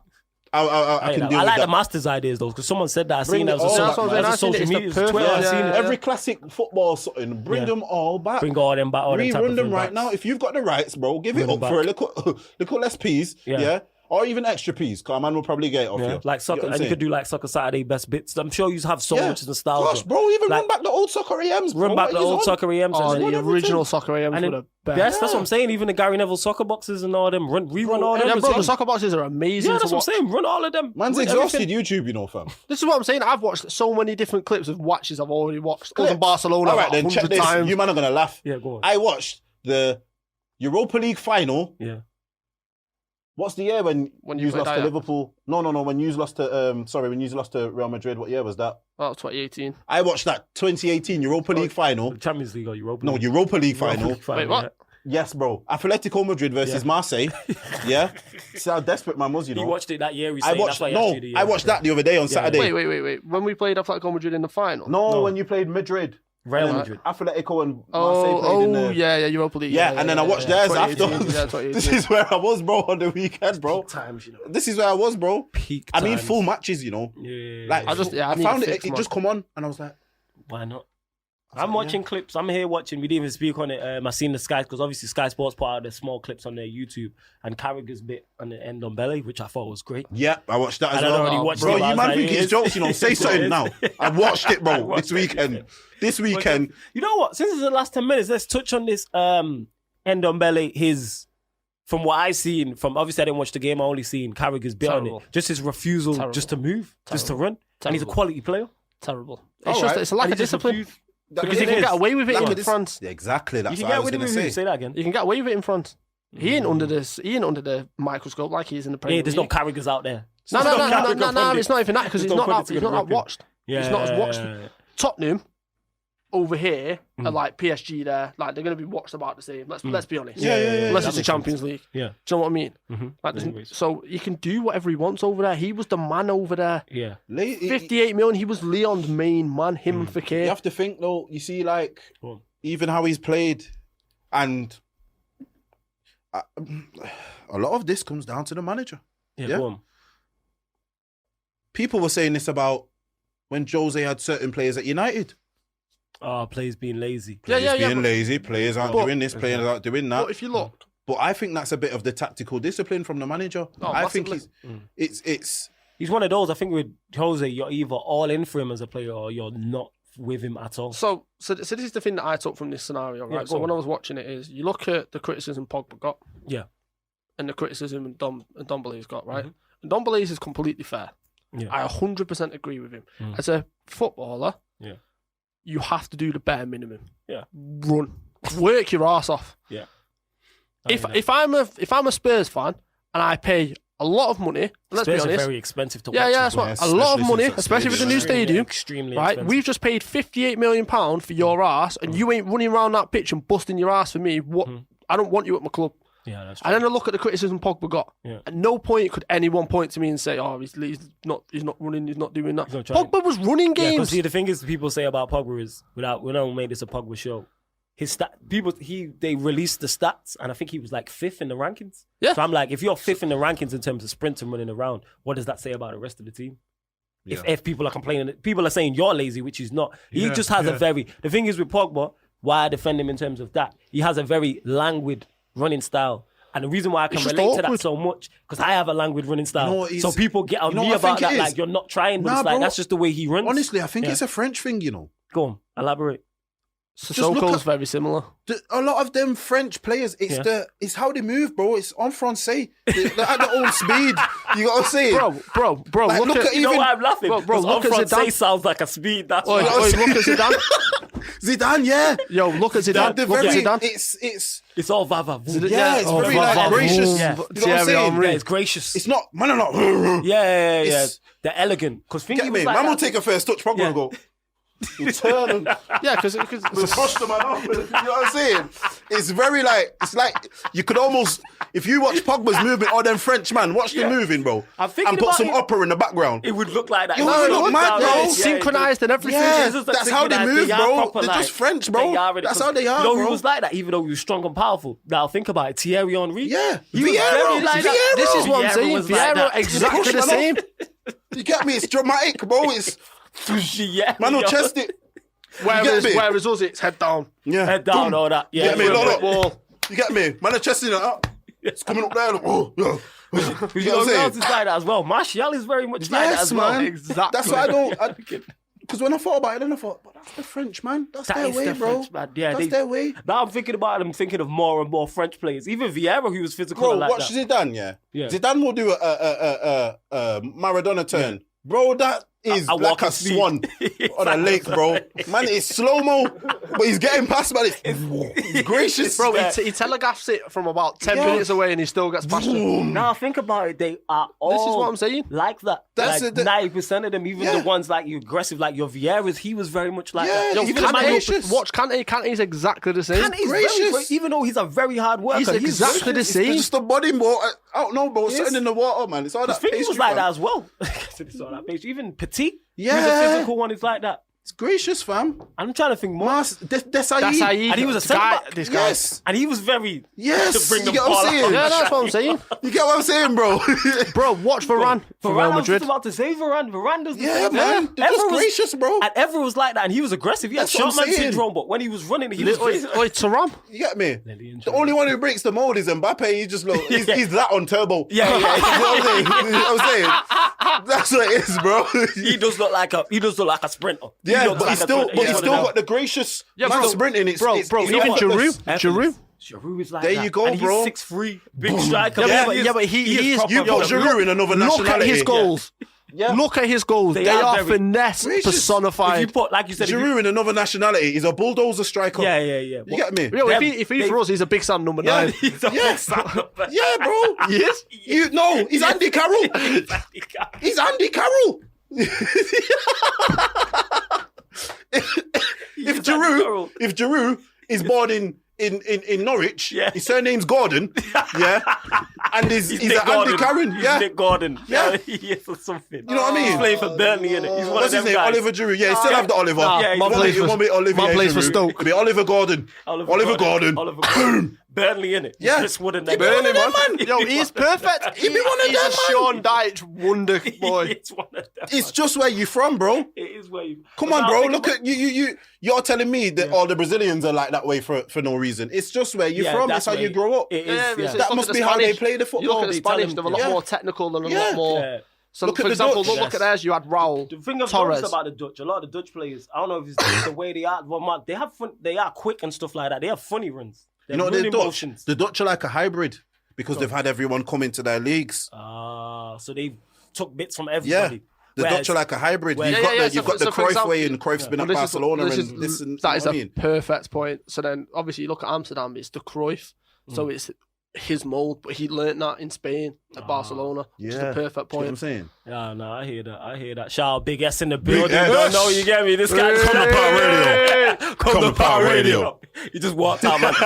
Speaker 2: I can deal with
Speaker 1: like
Speaker 2: that.
Speaker 1: The Masters ideas though, because someone said that. I seen that
Speaker 3: as
Speaker 1: a social media. Twitter.
Speaker 3: I
Speaker 1: seen it.
Speaker 2: Every classic football something. Bring them all back.
Speaker 1: Bring all them back.
Speaker 2: Rerun them right now. If you've got the rights, bro, give it up for a little less peas. Yeah. Or even extra peas, because man will probably get it off you.
Speaker 1: Like soccer, and you could do like Soccer Saturday best bits. I'm sure you have so much nostalgia.
Speaker 2: Gosh, bro, even run back the old Soccer AMs, bro.
Speaker 1: Run back the old Soccer AMs.
Speaker 3: The original Soccer AMs were the best.
Speaker 1: That's what I'm saying. Even the Gary Neville soccer boxes and all them. Rerun all them.
Speaker 3: Yeah, bro, the soccer boxes are amazing.
Speaker 1: Yeah, that's what I'm saying. Run all of them.
Speaker 2: Man's exhausted YouTube, you know, fam.
Speaker 3: This is what I'm saying. I've watched so many different clips of watches I've already watched. I was in Barcelona.
Speaker 2: All right, then check this.
Speaker 3: Times.
Speaker 2: You man are going to laugh.
Speaker 1: Yeah, go on.
Speaker 2: I watched the Europa League final.
Speaker 1: Yeah.
Speaker 2: What's the year when you lost to Liverpool? No. When you lost to Real Madrid. What year was that?
Speaker 3: That was 2018.
Speaker 2: I watched that 2018 Europa League final.
Speaker 1: Champions League or Europa League?
Speaker 2: No, Europa League final.
Speaker 3: Wait, what?
Speaker 2: Yes, bro. Atletico Madrid versus Marseille. Yeah. See how desperate man was, you know.
Speaker 1: You watched it that year.
Speaker 2: I watched that the other day on Saturday.
Speaker 3: Wait. When we played Atletico Madrid in the final?
Speaker 2: No, when you played Madrid.
Speaker 1: Real Madrid.
Speaker 2: Atletico and Marseille played in the...
Speaker 3: Europa League.
Speaker 2: Yeah, and then I watched theirs after.
Speaker 3: Yeah,
Speaker 2: this is where I was, bro, on the weekend, bro.
Speaker 1: Peak times, you know.
Speaker 2: This is where I was, bro.
Speaker 1: Peak times.
Speaker 2: I mean, full matches, you know.
Speaker 1: Yeah.
Speaker 2: Like, I found it just come on, and I was like,
Speaker 1: why not? I'm watching clips. I'm here watching. We didn't even speak on it. I seen the Sky, because obviously Sky Sports put out the small clips on their YouTube, and Carragher's bit on the end on belly, which I thought was great.
Speaker 2: Yeah, I watched that as
Speaker 1: And I'd
Speaker 2: well.
Speaker 1: already watched
Speaker 2: Bro,
Speaker 1: it, but I
Speaker 2: you
Speaker 1: was
Speaker 2: man
Speaker 1: like,
Speaker 2: think
Speaker 1: it
Speaker 2: it's
Speaker 1: is.
Speaker 2: jokes, you know? Say something now. I watched it, bro,
Speaker 1: watched
Speaker 2: this weekend.
Speaker 1: it.
Speaker 2: This weekend.
Speaker 1: You know what? Since it's the last 10 minutes, let's touch on this end on belly. From what I've seen, obviously I didn't watch the game, I only seen Carragher's bit on it. Just his refusal just to move, just to run. And he's a quality player.
Speaker 3: Terrible. It's a lack of discipline. Because you can get away with it in France.
Speaker 2: Exactly, that's
Speaker 1: You
Speaker 2: what
Speaker 1: can
Speaker 2: I
Speaker 1: get
Speaker 2: was
Speaker 1: with
Speaker 2: going
Speaker 1: it.
Speaker 2: to say.
Speaker 1: Say that again.
Speaker 3: You can get away with it in France. He ain't under the microscope like he is in the Premier League.
Speaker 1: There's no Carragher's out there.
Speaker 3: No, it's not even that, because he's not that watched. He's not as watched. Tottenham over here are like PSG there. Like, they're going to be watched about the same. Let's be honest.
Speaker 2: Yeah.
Speaker 3: Unless it's the Champions League.
Speaker 1: Yeah.
Speaker 3: Do you know what I mean?
Speaker 1: Mm-hmm.
Speaker 3: Like, so he can do whatever he wants over there. He was the man over there.
Speaker 1: Yeah.
Speaker 3: 58 million. He was Leon's main man. Him and Fekir.
Speaker 2: You have to think, though, you see, like, even how he's played, and a lot of this comes down to the manager.
Speaker 1: Yeah. Go on.
Speaker 2: People were saying this about when Jose had certain players at United.
Speaker 1: Players being lazy.
Speaker 2: Players being lazy, players aren't doing this, players aren't doing that.
Speaker 3: But if you look...
Speaker 2: But I think that's a bit of the tactical discipline from the manager. I think
Speaker 1: he's one of those. I think with Jose, you're either all in for him as a player or you're not with him at all.
Speaker 3: So this is the thing that I took from this scenario, right? So when I was watching it is, you look at the criticism Pogba got.
Speaker 1: Yeah.
Speaker 3: And the criticism Ndombele's got, right? And Ndombele's is completely fair.
Speaker 1: Yeah.
Speaker 3: I 100% agree with him. As a footballer, you have to do the bare minimum.
Speaker 1: Yeah.
Speaker 3: Run. Work your ass off.
Speaker 1: Yeah.
Speaker 3: If I'm a Spurs fan and I pay a lot of money, let's be honest,
Speaker 1: are very expensive to watch.
Speaker 3: Yeah, that's what. A lot of money, especially with the new stadium.
Speaker 1: Extremely
Speaker 3: right?
Speaker 1: expensive.
Speaker 3: We've just paid £58 million for your ass, and you ain't running around that pitch and busting your ass for me. What? I don't want you at my club.
Speaker 1: Yeah, that's true.
Speaker 3: And then I look at the criticism Pogba got.
Speaker 1: Yeah.
Speaker 3: At no point could anyone point to me and say, "Oh, he's not running, he's not doing that."
Speaker 1: He's not trying.
Speaker 3: Pogba was running
Speaker 1: Yeah,
Speaker 3: games.
Speaker 1: see, the thing is, people say about Pogba is, we don't make this a Pogba show. His they released the stats, and I think he was like 5th in the rankings.
Speaker 3: Yeah.
Speaker 1: So I'm like, if you're 5th in the rankings in terms of sprint and running around, what does that say about the rest of the team? Yeah. If people are complaining, people are saying you're lazy, which he's not. He just has a very. The thing is with Pogba, why I defend him in terms of that, he has a very languid running style. And the reason why I can relate to that so much, because I have a languid running style. So people get on me about that, like, you're not trying, but it's like, that's just the way he runs.
Speaker 2: Honestly, I think it's a French thing, you know.
Speaker 1: Go on, elaborate.
Speaker 3: Sissoko's very similar.
Speaker 2: A lot of them French players, it's how they move, bro. It's en français. They're at their own speed. You gotta say it.
Speaker 3: Bro.
Speaker 2: Like, look at
Speaker 1: You know why I'm laughing?
Speaker 3: Bro, look at Zidane.
Speaker 1: Sounds like a speed. That's
Speaker 3: Look at Zidane.
Speaker 2: Zidane, yeah.
Speaker 3: Yo, look at Zidane.
Speaker 2: Look at Zidane.
Speaker 1: It's all vava.
Speaker 2: Yeah, it's very like gracious.
Speaker 1: Yeah.
Speaker 2: You know what I'm saying?
Speaker 1: Yeah, it's gracious.
Speaker 2: It's not, man, I'm not.
Speaker 1: Yeah. They're elegant. Because think
Speaker 2: Get me, man will take a first touch, Pogba and go. You turn and
Speaker 3: because
Speaker 2: push the man off. You know what I'm saying? It's very like, it's like you could almost, if you watch Pogba's movement or them French man, watch the moving, bro, and put some opera in the background.
Speaker 1: It would look like that.
Speaker 2: It would look mad, bro.
Speaker 3: Synchronized and everything.
Speaker 2: Yeah, that's how they move, bro. They're just French, bro. That's how they are,
Speaker 1: bro.
Speaker 2: bro.
Speaker 1: He was like that, even though he was strong and powerful. Now think about it. Thierry Henry.
Speaker 2: Yeah,
Speaker 1: he was very like that.
Speaker 3: This is what I'm saying. Vieira exactly the same.
Speaker 2: You get me? It's dramatic, bro. It's man will chest it.
Speaker 3: Whereas us, it's head down.
Speaker 2: Yeah.
Speaker 1: Head down, all that. Yeah.
Speaker 2: You get me? Look. You get me? Man, the chest in it up. It's coming up there. Look. Oh, yeah.
Speaker 1: You know who else is like that as well? Martial is very much like that as well.
Speaker 2: Man.
Speaker 1: Exactly.
Speaker 2: That's what I don't. Because when I thought about it, then I thought, but that's the French, man. That's their way, bro.
Speaker 1: Yeah,
Speaker 2: that's their way.
Speaker 1: Now I'm thinking about it, I'm thinking of more and more French players. Even Vieira, who was physical.
Speaker 2: Bro,
Speaker 1: like
Speaker 2: watch
Speaker 1: that.
Speaker 2: Zidane, yeah? Zidane will do a Maradona turn. Yeah. Bro, that is like a swan on a lake, bro. Man, it's slow-mo, but he's getting past, man. It's gracious.
Speaker 3: Bro, he telegraphs it from about 10 minutes away and he still gets past it.
Speaker 1: Now, think about it. They are all
Speaker 3: this is what I'm saying.
Speaker 1: Like that. That's like 90% of them, even the ones like you aggressive, like your Vieiras, he was very much like that.
Speaker 3: Yo, even watch Kante. Kante's exactly the same.
Speaker 1: Kante's gracious. Even though he's a very hard worker.
Speaker 3: He's exactly the same.
Speaker 2: It's just a body, bro. I don't know, bro. Something in the water, man. It's all that pastry.
Speaker 1: He was like that as well. It's all that pastry. Even Petit.
Speaker 2: Yeah.
Speaker 1: He's a physical one. It's like that.
Speaker 2: gracious, fam.
Speaker 1: I'm trying to think more.
Speaker 2: Desai.
Speaker 1: And he was a centre-back.
Speaker 3: This guy.
Speaker 2: Yes.
Speaker 1: And he was very...
Speaker 2: Yes.
Speaker 1: To bring the
Speaker 2: You get what
Speaker 1: ball
Speaker 2: I'm saying?
Speaker 1: out.
Speaker 3: Yeah, that's what I'm saying.
Speaker 2: You get what I'm saying, bro?
Speaker 3: Bro, watch Varane for Real
Speaker 1: I was
Speaker 3: Madrid.
Speaker 1: just about to say Varane. Varane does the
Speaker 2: Yeah,
Speaker 1: same.
Speaker 2: man. They're just
Speaker 1: Everyone was-
Speaker 2: gracious, bro.
Speaker 1: And everyone was like that, and he was aggressive. He had
Speaker 2: That's what I'm
Speaker 1: short man
Speaker 2: saying.
Speaker 1: syndrome, but when he was running, he was...
Speaker 3: Oi, Thuram.
Speaker 2: You get me?
Speaker 1: Lillian
Speaker 2: The only one who breaks the mold is Mbappe. He just look, he's that on turbo.
Speaker 1: Yeah.
Speaker 2: You know what I'm saying? That's what it is, bro.
Speaker 1: He does look like a sprinter. He
Speaker 2: Yeah,
Speaker 1: looks
Speaker 2: but
Speaker 1: like
Speaker 2: he's
Speaker 1: a
Speaker 2: still,
Speaker 1: sprinter.
Speaker 2: but
Speaker 1: Yeah,
Speaker 2: he's
Speaker 1: one
Speaker 2: still
Speaker 1: of them.
Speaker 2: got the gracious
Speaker 3: Yeah,
Speaker 2: man
Speaker 3: bro.
Speaker 2: sprinting. It's
Speaker 3: Bro,
Speaker 2: it's
Speaker 3: even
Speaker 2: effortless.
Speaker 3: Giroud.
Speaker 1: Giroud is like
Speaker 2: There
Speaker 1: that.
Speaker 2: you go,
Speaker 1: and
Speaker 2: bro.
Speaker 1: He's 6'3", big striker.
Speaker 3: Yeah, but he is.
Speaker 1: proper
Speaker 2: You put
Speaker 1: good.
Speaker 2: Giroud in another
Speaker 3: Look
Speaker 2: nationality.
Speaker 3: at his goals.
Speaker 2: Yeah.
Speaker 3: Look at his goals. They
Speaker 1: are
Speaker 3: are
Speaker 1: very
Speaker 3: finesse
Speaker 2: gracious.
Speaker 1: If
Speaker 3: personified.
Speaker 1: you put, like you said,
Speaker 2: Giroud in another nationality. He's a bulldozer striker.
Speaker 1: Yeah.
Speaker 2: You get me?
Speaker 3: Yo,
Speaker 1: Them-
Speaker 3: if he's for us, he's a big Sam number
Speaker 2: Yeah.
Speaker 3: 9.
Speaker 1: He's a
Speaker 2: Yeah.
Speaker 1: stand-up.
Speaker 2: Yeah, bro.
Speaker 3: Yes.
Speaker 2: He's Andy Carroll. He's Andy Carroll. If Giroud is born in Norwich,
Speaker 1: Yeah.
Speaker 2: his surname's Gordon, yeah, and he's
Speaker 1: Nick
Speaker 2: an Andy Carroll,
Speaker 1: He's
Speaker 2: yeah.
Speaker 1: Nick Gordon.
Speaker 2: Yeah.
Speaker 1: He is or something.
Speaker 2: You know what I mean?
Speaker 1: He's playing for Burnley, innit? He's one
Speaker 2: What's
Speaker 1: of them
Speaker 2: his name?
Speaker 1: guys.
Speaker 2: Oliver Giroud. Yeah, he still have the Oliver.
Speaker 1: Yeah,
Speaker 3: man
Speaker 1: he's
Speaker 3: plays
Speaker 2: You
Speaker 3: for-
Speaker 2: want me Olivier
Speaker 3: man plays for
Speaker 2: Giroud?
Speaker 3: Stoke.
Speaker 2: It'll be Oliver Gordon. Oliver Gordon.
Speaker 1: Oliver Gordon. Burnley, innit?
Speaker 2: Yeah.
Speaker 1: Chris Wood and
Speaker 2: He
Speaker 1: them.
Speaker 2: be one of them, man.
Speaker 3: Yo, he's perfect.
Speaker 2: He be one of
Speaker 3: he's
Speaker 2: them,
Speaker 3: a
Speaker 2: man.
Speaker 3: Sean Dyche wonder boy.
Speaker 1: It's one of them.
Speaker 2: It's just where you from, bro.
Speaker 1: It is where you...
Speaker 2: Come on, bro. Look at you. You're telling me that all the Brazilians are like that way for no reason. It's just where you're from. It's how you grow up.
Speaker 1: It is,
Speaker 3: Yeah,
Speaker 1: yeah.
Speaker 3: it's
Speaker 2: That
Speaker 3: look
Speaker 2: must
Speaker 3: at
Speaker 2: be
Speaker 3: the
Speaker 2: how they
Speaker 3: Spanish.
Speaker 2: play the
Speaker 3: You
Speaker 2: football.
Speaker 3: look at the
Speaker 1: They
Speaker 3: Spanish,
Speaker 1: tell
Speaker 3: they're a
Speaker 1: them-
Speaker 3: lot
Speaker 2: Yeah.
Speaker 3: more technical and a
Speaker 2: Yeah.
Speaker 3: lot more.
Speaker 1: Yeah.
Speaker 3: So,
Speaker 2: Look
Speaker 3: for
Speaker 2: at the
Speaker 3: example,
Speaker 2: Dutch.
Speaker 3: look at theirs. You had Raul,
Speaker 1: The thing I've
Speaker 3: Torres.
Speaker 1: noticed about the Dutch, a lot of the Dutch players, I don't know if it's the way they are. Well, man, they have fun. They are quick and stuff like that. They have funny runs.
Speaker 2: You know what
Speaker 1: running
Speaker 2: the Dutch?
Speaker 1: motions.
Speaker 2: The Dutch are like a hybrid because they've had everyone come into their leagues.
Speaker 1: So they took bits from
Speaker 2: Yeah.
Speaker 1: everybody.
Speaker 2: The Dutch are like a hybrid.
Speaker 1: Whereas-
Speaker 2: You've got the
Speaker 3: so for
Speaker 2: Cruyff
Speaker 3: example-
Speaker 2: way, and Cruyff's been at
Speaker 3: Well,
Speaker 2: Barcelona,
Speaker 3: this
Speaker 2: and this and
Speaker 3: that is
Speaker 2: what I
Speaker 3: a
Speaker 2: mean.
Speaker 3: perfect point. So then, obviously, you look at Amsterdam. It's the Cruyff. So it's his mold, but he learnt that in Spain at Barcelona. Just a perfect
Speaker 2: See what
Speaker 3: point.
Speaker 2: I'm saying?
Speaker 1: Yeah, no, I hear that. Shout out Big S in the building.
Speaker 2: S.
Speaker 1: Don't know, you get me? This guy
Speaker 2: Come to Power Radio.
Speaker 1: Come to Power Radio. He just walked out, man. Man's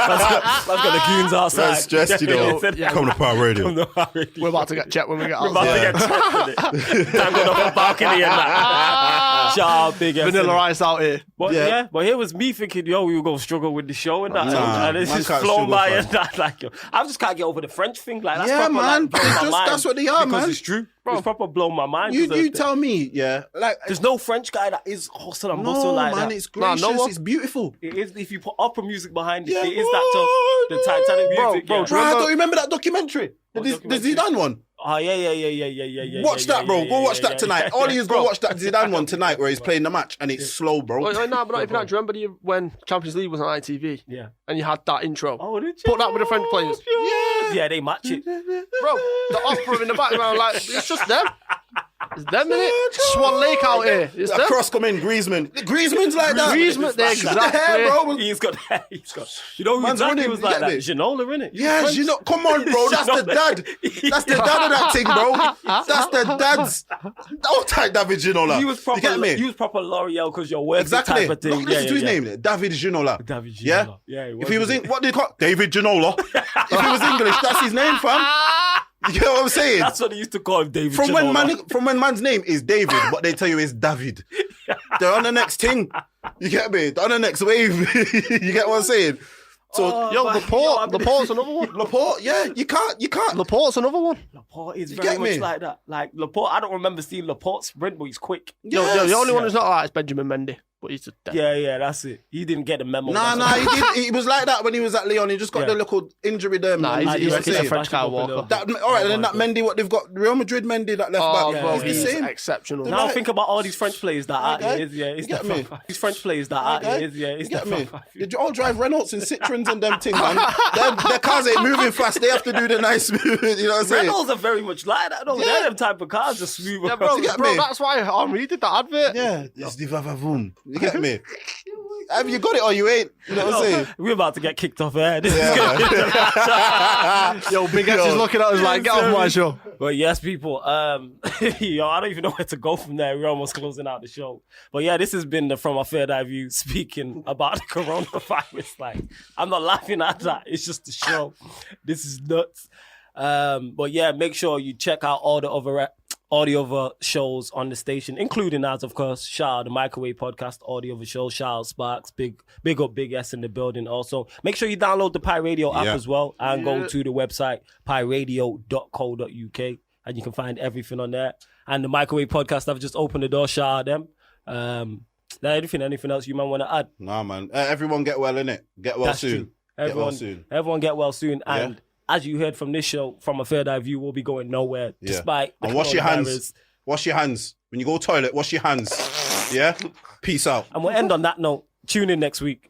Speaker 1: got the goons outside.
Speaker 2: Very stressed, you know.
Speaker 3: Yeah.
Speaker 2: Come to Power Radio.
Speaker 1: Come to Power Radio.
Speaker 3: We're about to get checked when we get
Speaker 1: We're about
Speaker 3: outside.
Speaker 1: to get checked with it. Tangled up a balcony and that. Shout out Big S.
Speaker 3: Vanilla ice out here.
Speaker 1: But
Speaker 2: Yeah.
Speaker 1: but here was me thinking, yo, we were going to struggle with the show and that.
Speaker 2: Nah,
Speaker 1: and it's
Speaker 2: man
Speaker 1: just
Speaker 2: can't
Speaker 1: flown
Speaker 2: struggle,
Speaker 1: by
Speaker 2: fam.
Speaker 1: and that. Like, yo, I just can't get over the French thing. Like, that's
Speaker 2: Yeah,
Speaker 1: proper,
Speaker 2: man.
Speaker 1: like, blowing my mind.
Speaker 2: That's what they are,
Speaker 1: because
Speaker 2: man.
Speaker 1: it's true. It's proper blown my mind.
Speaker 2: You
Speaker 1: 'cause
Speaker 2: tell me, yeah. Like,
Speaker 1: there's no French guy that is hustle and bustle
Speaker 2: no,
Speaker 1: like
Speaker 2: man,
Speaker 1: that.
Speaker 2: it's gracious.
Speaker 3: no one-
Speaker 2: It's beautiful.
Speaker 1: It is, if you put opera music behind it,
Speaker 2: Yeah,
Speaker 1: it is that tough. The Titanic music.
Speaker 3: bro,
Speaker 1: yeah.
Speaker 2: Bro, I don't remember that documentary. The Zidane one.
Speaker 1: Oh, yeah.
Speaker 2: Watch that, bro. Go watch that tonight. All you go watch that Zidane one tonight where he's playing the match and it's slow, bro.
Speaker 3: No, but not even that. Do you remember when Champions League was on ITV?
Speaker 1: Yeah.
Speaker 3: And you had that intro?
Speaker 1: Oh, did you?
Speaker 3: Put that with the French players.
Speaker 1: Yeah, they match it.
Speaker 3: Bro, the opera in the background, like, it's just them. It's them, innit? Swan Lake out here. It's
Speaker 2: That
Speaker 3: them.
Speaker 2: cross come in, Griezmann's like that.
Speaker 3: Griezmann, they're
Speaker 2: Look at the hair,
Speaker 3: exactly.
Speaker 2: bro.
Speaker 1: He's got hair. You know who
Speaker 2: Man's
Speaker 1: exactly
Speaker 2: running,
Speaker 1: was
Speaker 2: you
Speaker 1: like
Speaker 2: get
Speaker 1: that?
Speaker 2: me?
Speaker 1: Ginola, innit?
Speaker 2: Yeah, you know, come on, bro. That's the dad. That's the dad of that thing, bro. That's the dad's. Don't type David Ginola.
Speaker 1: He was proper.
Speaker 2: You get me?
Speaker 1: He was proper L'Oreal because you're worth
Speaker 2: Exactly.
Speaker 1: type of thing.
Speaker 2: Look, listen to his name. David Ginola.
Speaker 1: David
Speaker 2: Yeah?
Speaker 1: Ginola. Yeah.
Speaker 2: If he was in, what do you call David Ginola? If he was English, that's his name, fam. You get what I'm saying?
Speaker 1: That's what they used to call him, David
Speaker 2: From
Speaker 1: Ginola.
Speaker 2: when man's name is David, but they tell you it's David. They're on the next thing. You get me? They're on the next wave. You get what I'm saying? So,
Speaker 3: Yo, Laporte's another one.
Speaker 2: Laporte, yeah, you can't.
Speaker 3: Laporte's another one.
Speaker 1: Laporte is
Speaker 2: You
Speaker 1: very
Speaker 2: get
Speaker 1: much
Speaker 2: me?
Speaker 1: like that. Like Laporte, I don't remember seeing Laporte sprint, but he's quick.
Speaker 3: Yo, the only one
Speaker 1: Yeah.
Speaker 3: who's not like is Benjamin Mendy, but he's just dead.
Speaker 1: Yeah, that's it. He didn't get the memo.
Speaker 2: Nah,
Speaker 1: That's what-
Speaker 2: he was like that when he was at Lyon. He just got
Speaker 1: Yeah.
Speaker 2: the little injury there,
Speaker 3: Nah,
Speaker 2: man.
Speaker 3: he's
Speaker 2: You know
Speaker 3: a
Speaker 2: what I'm saying?
Speaker 3: French Kyle Walker.
Speaker 2: That, all right, and then that Mendy, what they've got, Real Madrid Mendy, that left
Speaker 3: Oh,
Speaker 2: back.
Speaker 3: bro,
Speaker 2: It's the
Speaker 3: he's
Speaker 2: same.
Speaker 3: exceptional.
Speaker 1: Now
Speaker 2: Right.
Speaker 1: think about all these French players that are
Speaker 2: Okay.
Speaker 1: here. Yeah, it's
Speaker 2: You get
Speaker 1: the
Speaker 2: me?
Speaker 1: front- These French players that are
Speaker 2: Okay.
Speaker 1: here. It's
Speaker 2: You get
Speaker 1: the
Speaker 2: me?
Speaker 1: front-
Speaker 2: They all drive Renaults and Citroens and them things, man. Their cars ain't moving fast. They have to do the nice move. You know what I'm saying?
Speaker 1: Reynolds are very much like that. Though.
Speaker 2: Yeah.
Speaker 1: They're them type of cars, just smooth.
Speaker 3: Yeah, bro,
Speaker 2: You get
Speaker 3: bro,
Speaker 2: me?
Speaker 3: that's why Henri did that advert.
Speaker 2: Yeah, it's the vavavoom. You get me? Have you got it or you ain't? You know what I'm saying?
Speaker 1: We're about to get kicked off air. This is
Speaker 2: Yeah,
Speaker 1: good.
Speaker 3: Yo, Big S is looking at us like, get off my show.
Speaker 1: But yes, people. Yo, I don't even know where to go from there. We're almost closing out the show. But yeah, this has been From a Third Eye View speaking about the coronavirus. Like, I'm not laughing at that. It's just a show. This is nuts. But yeah, make sure you check out all the other all the other shows on the station, including ours, of course. Shout out the Microwave Podcast, all the other shows. Shout out Sparks, big up Big S in the building also. Make sure you download the Pi Radio app as well and go to the website, piradio.co.uk, and you can find everything on there. And the Microwave Podcast, I've just opened the door. Shout out them. Anything else you might want to add?
Speaker 2: Nah, man. Everyone get well, innit? Get well soon.
Speaker 1: Everyone get well soon. And as you heard from this show, from a third eye view, we'll be going nowhere despite the
Speaker 2: and wash your hands.
Speaker 1: coronavirus.
Speaker 2: Wash your hands. When you go toilet, wash your hands. Yeah? Peace out.
Speaker 1: And we'll end on that note. Tune in next week.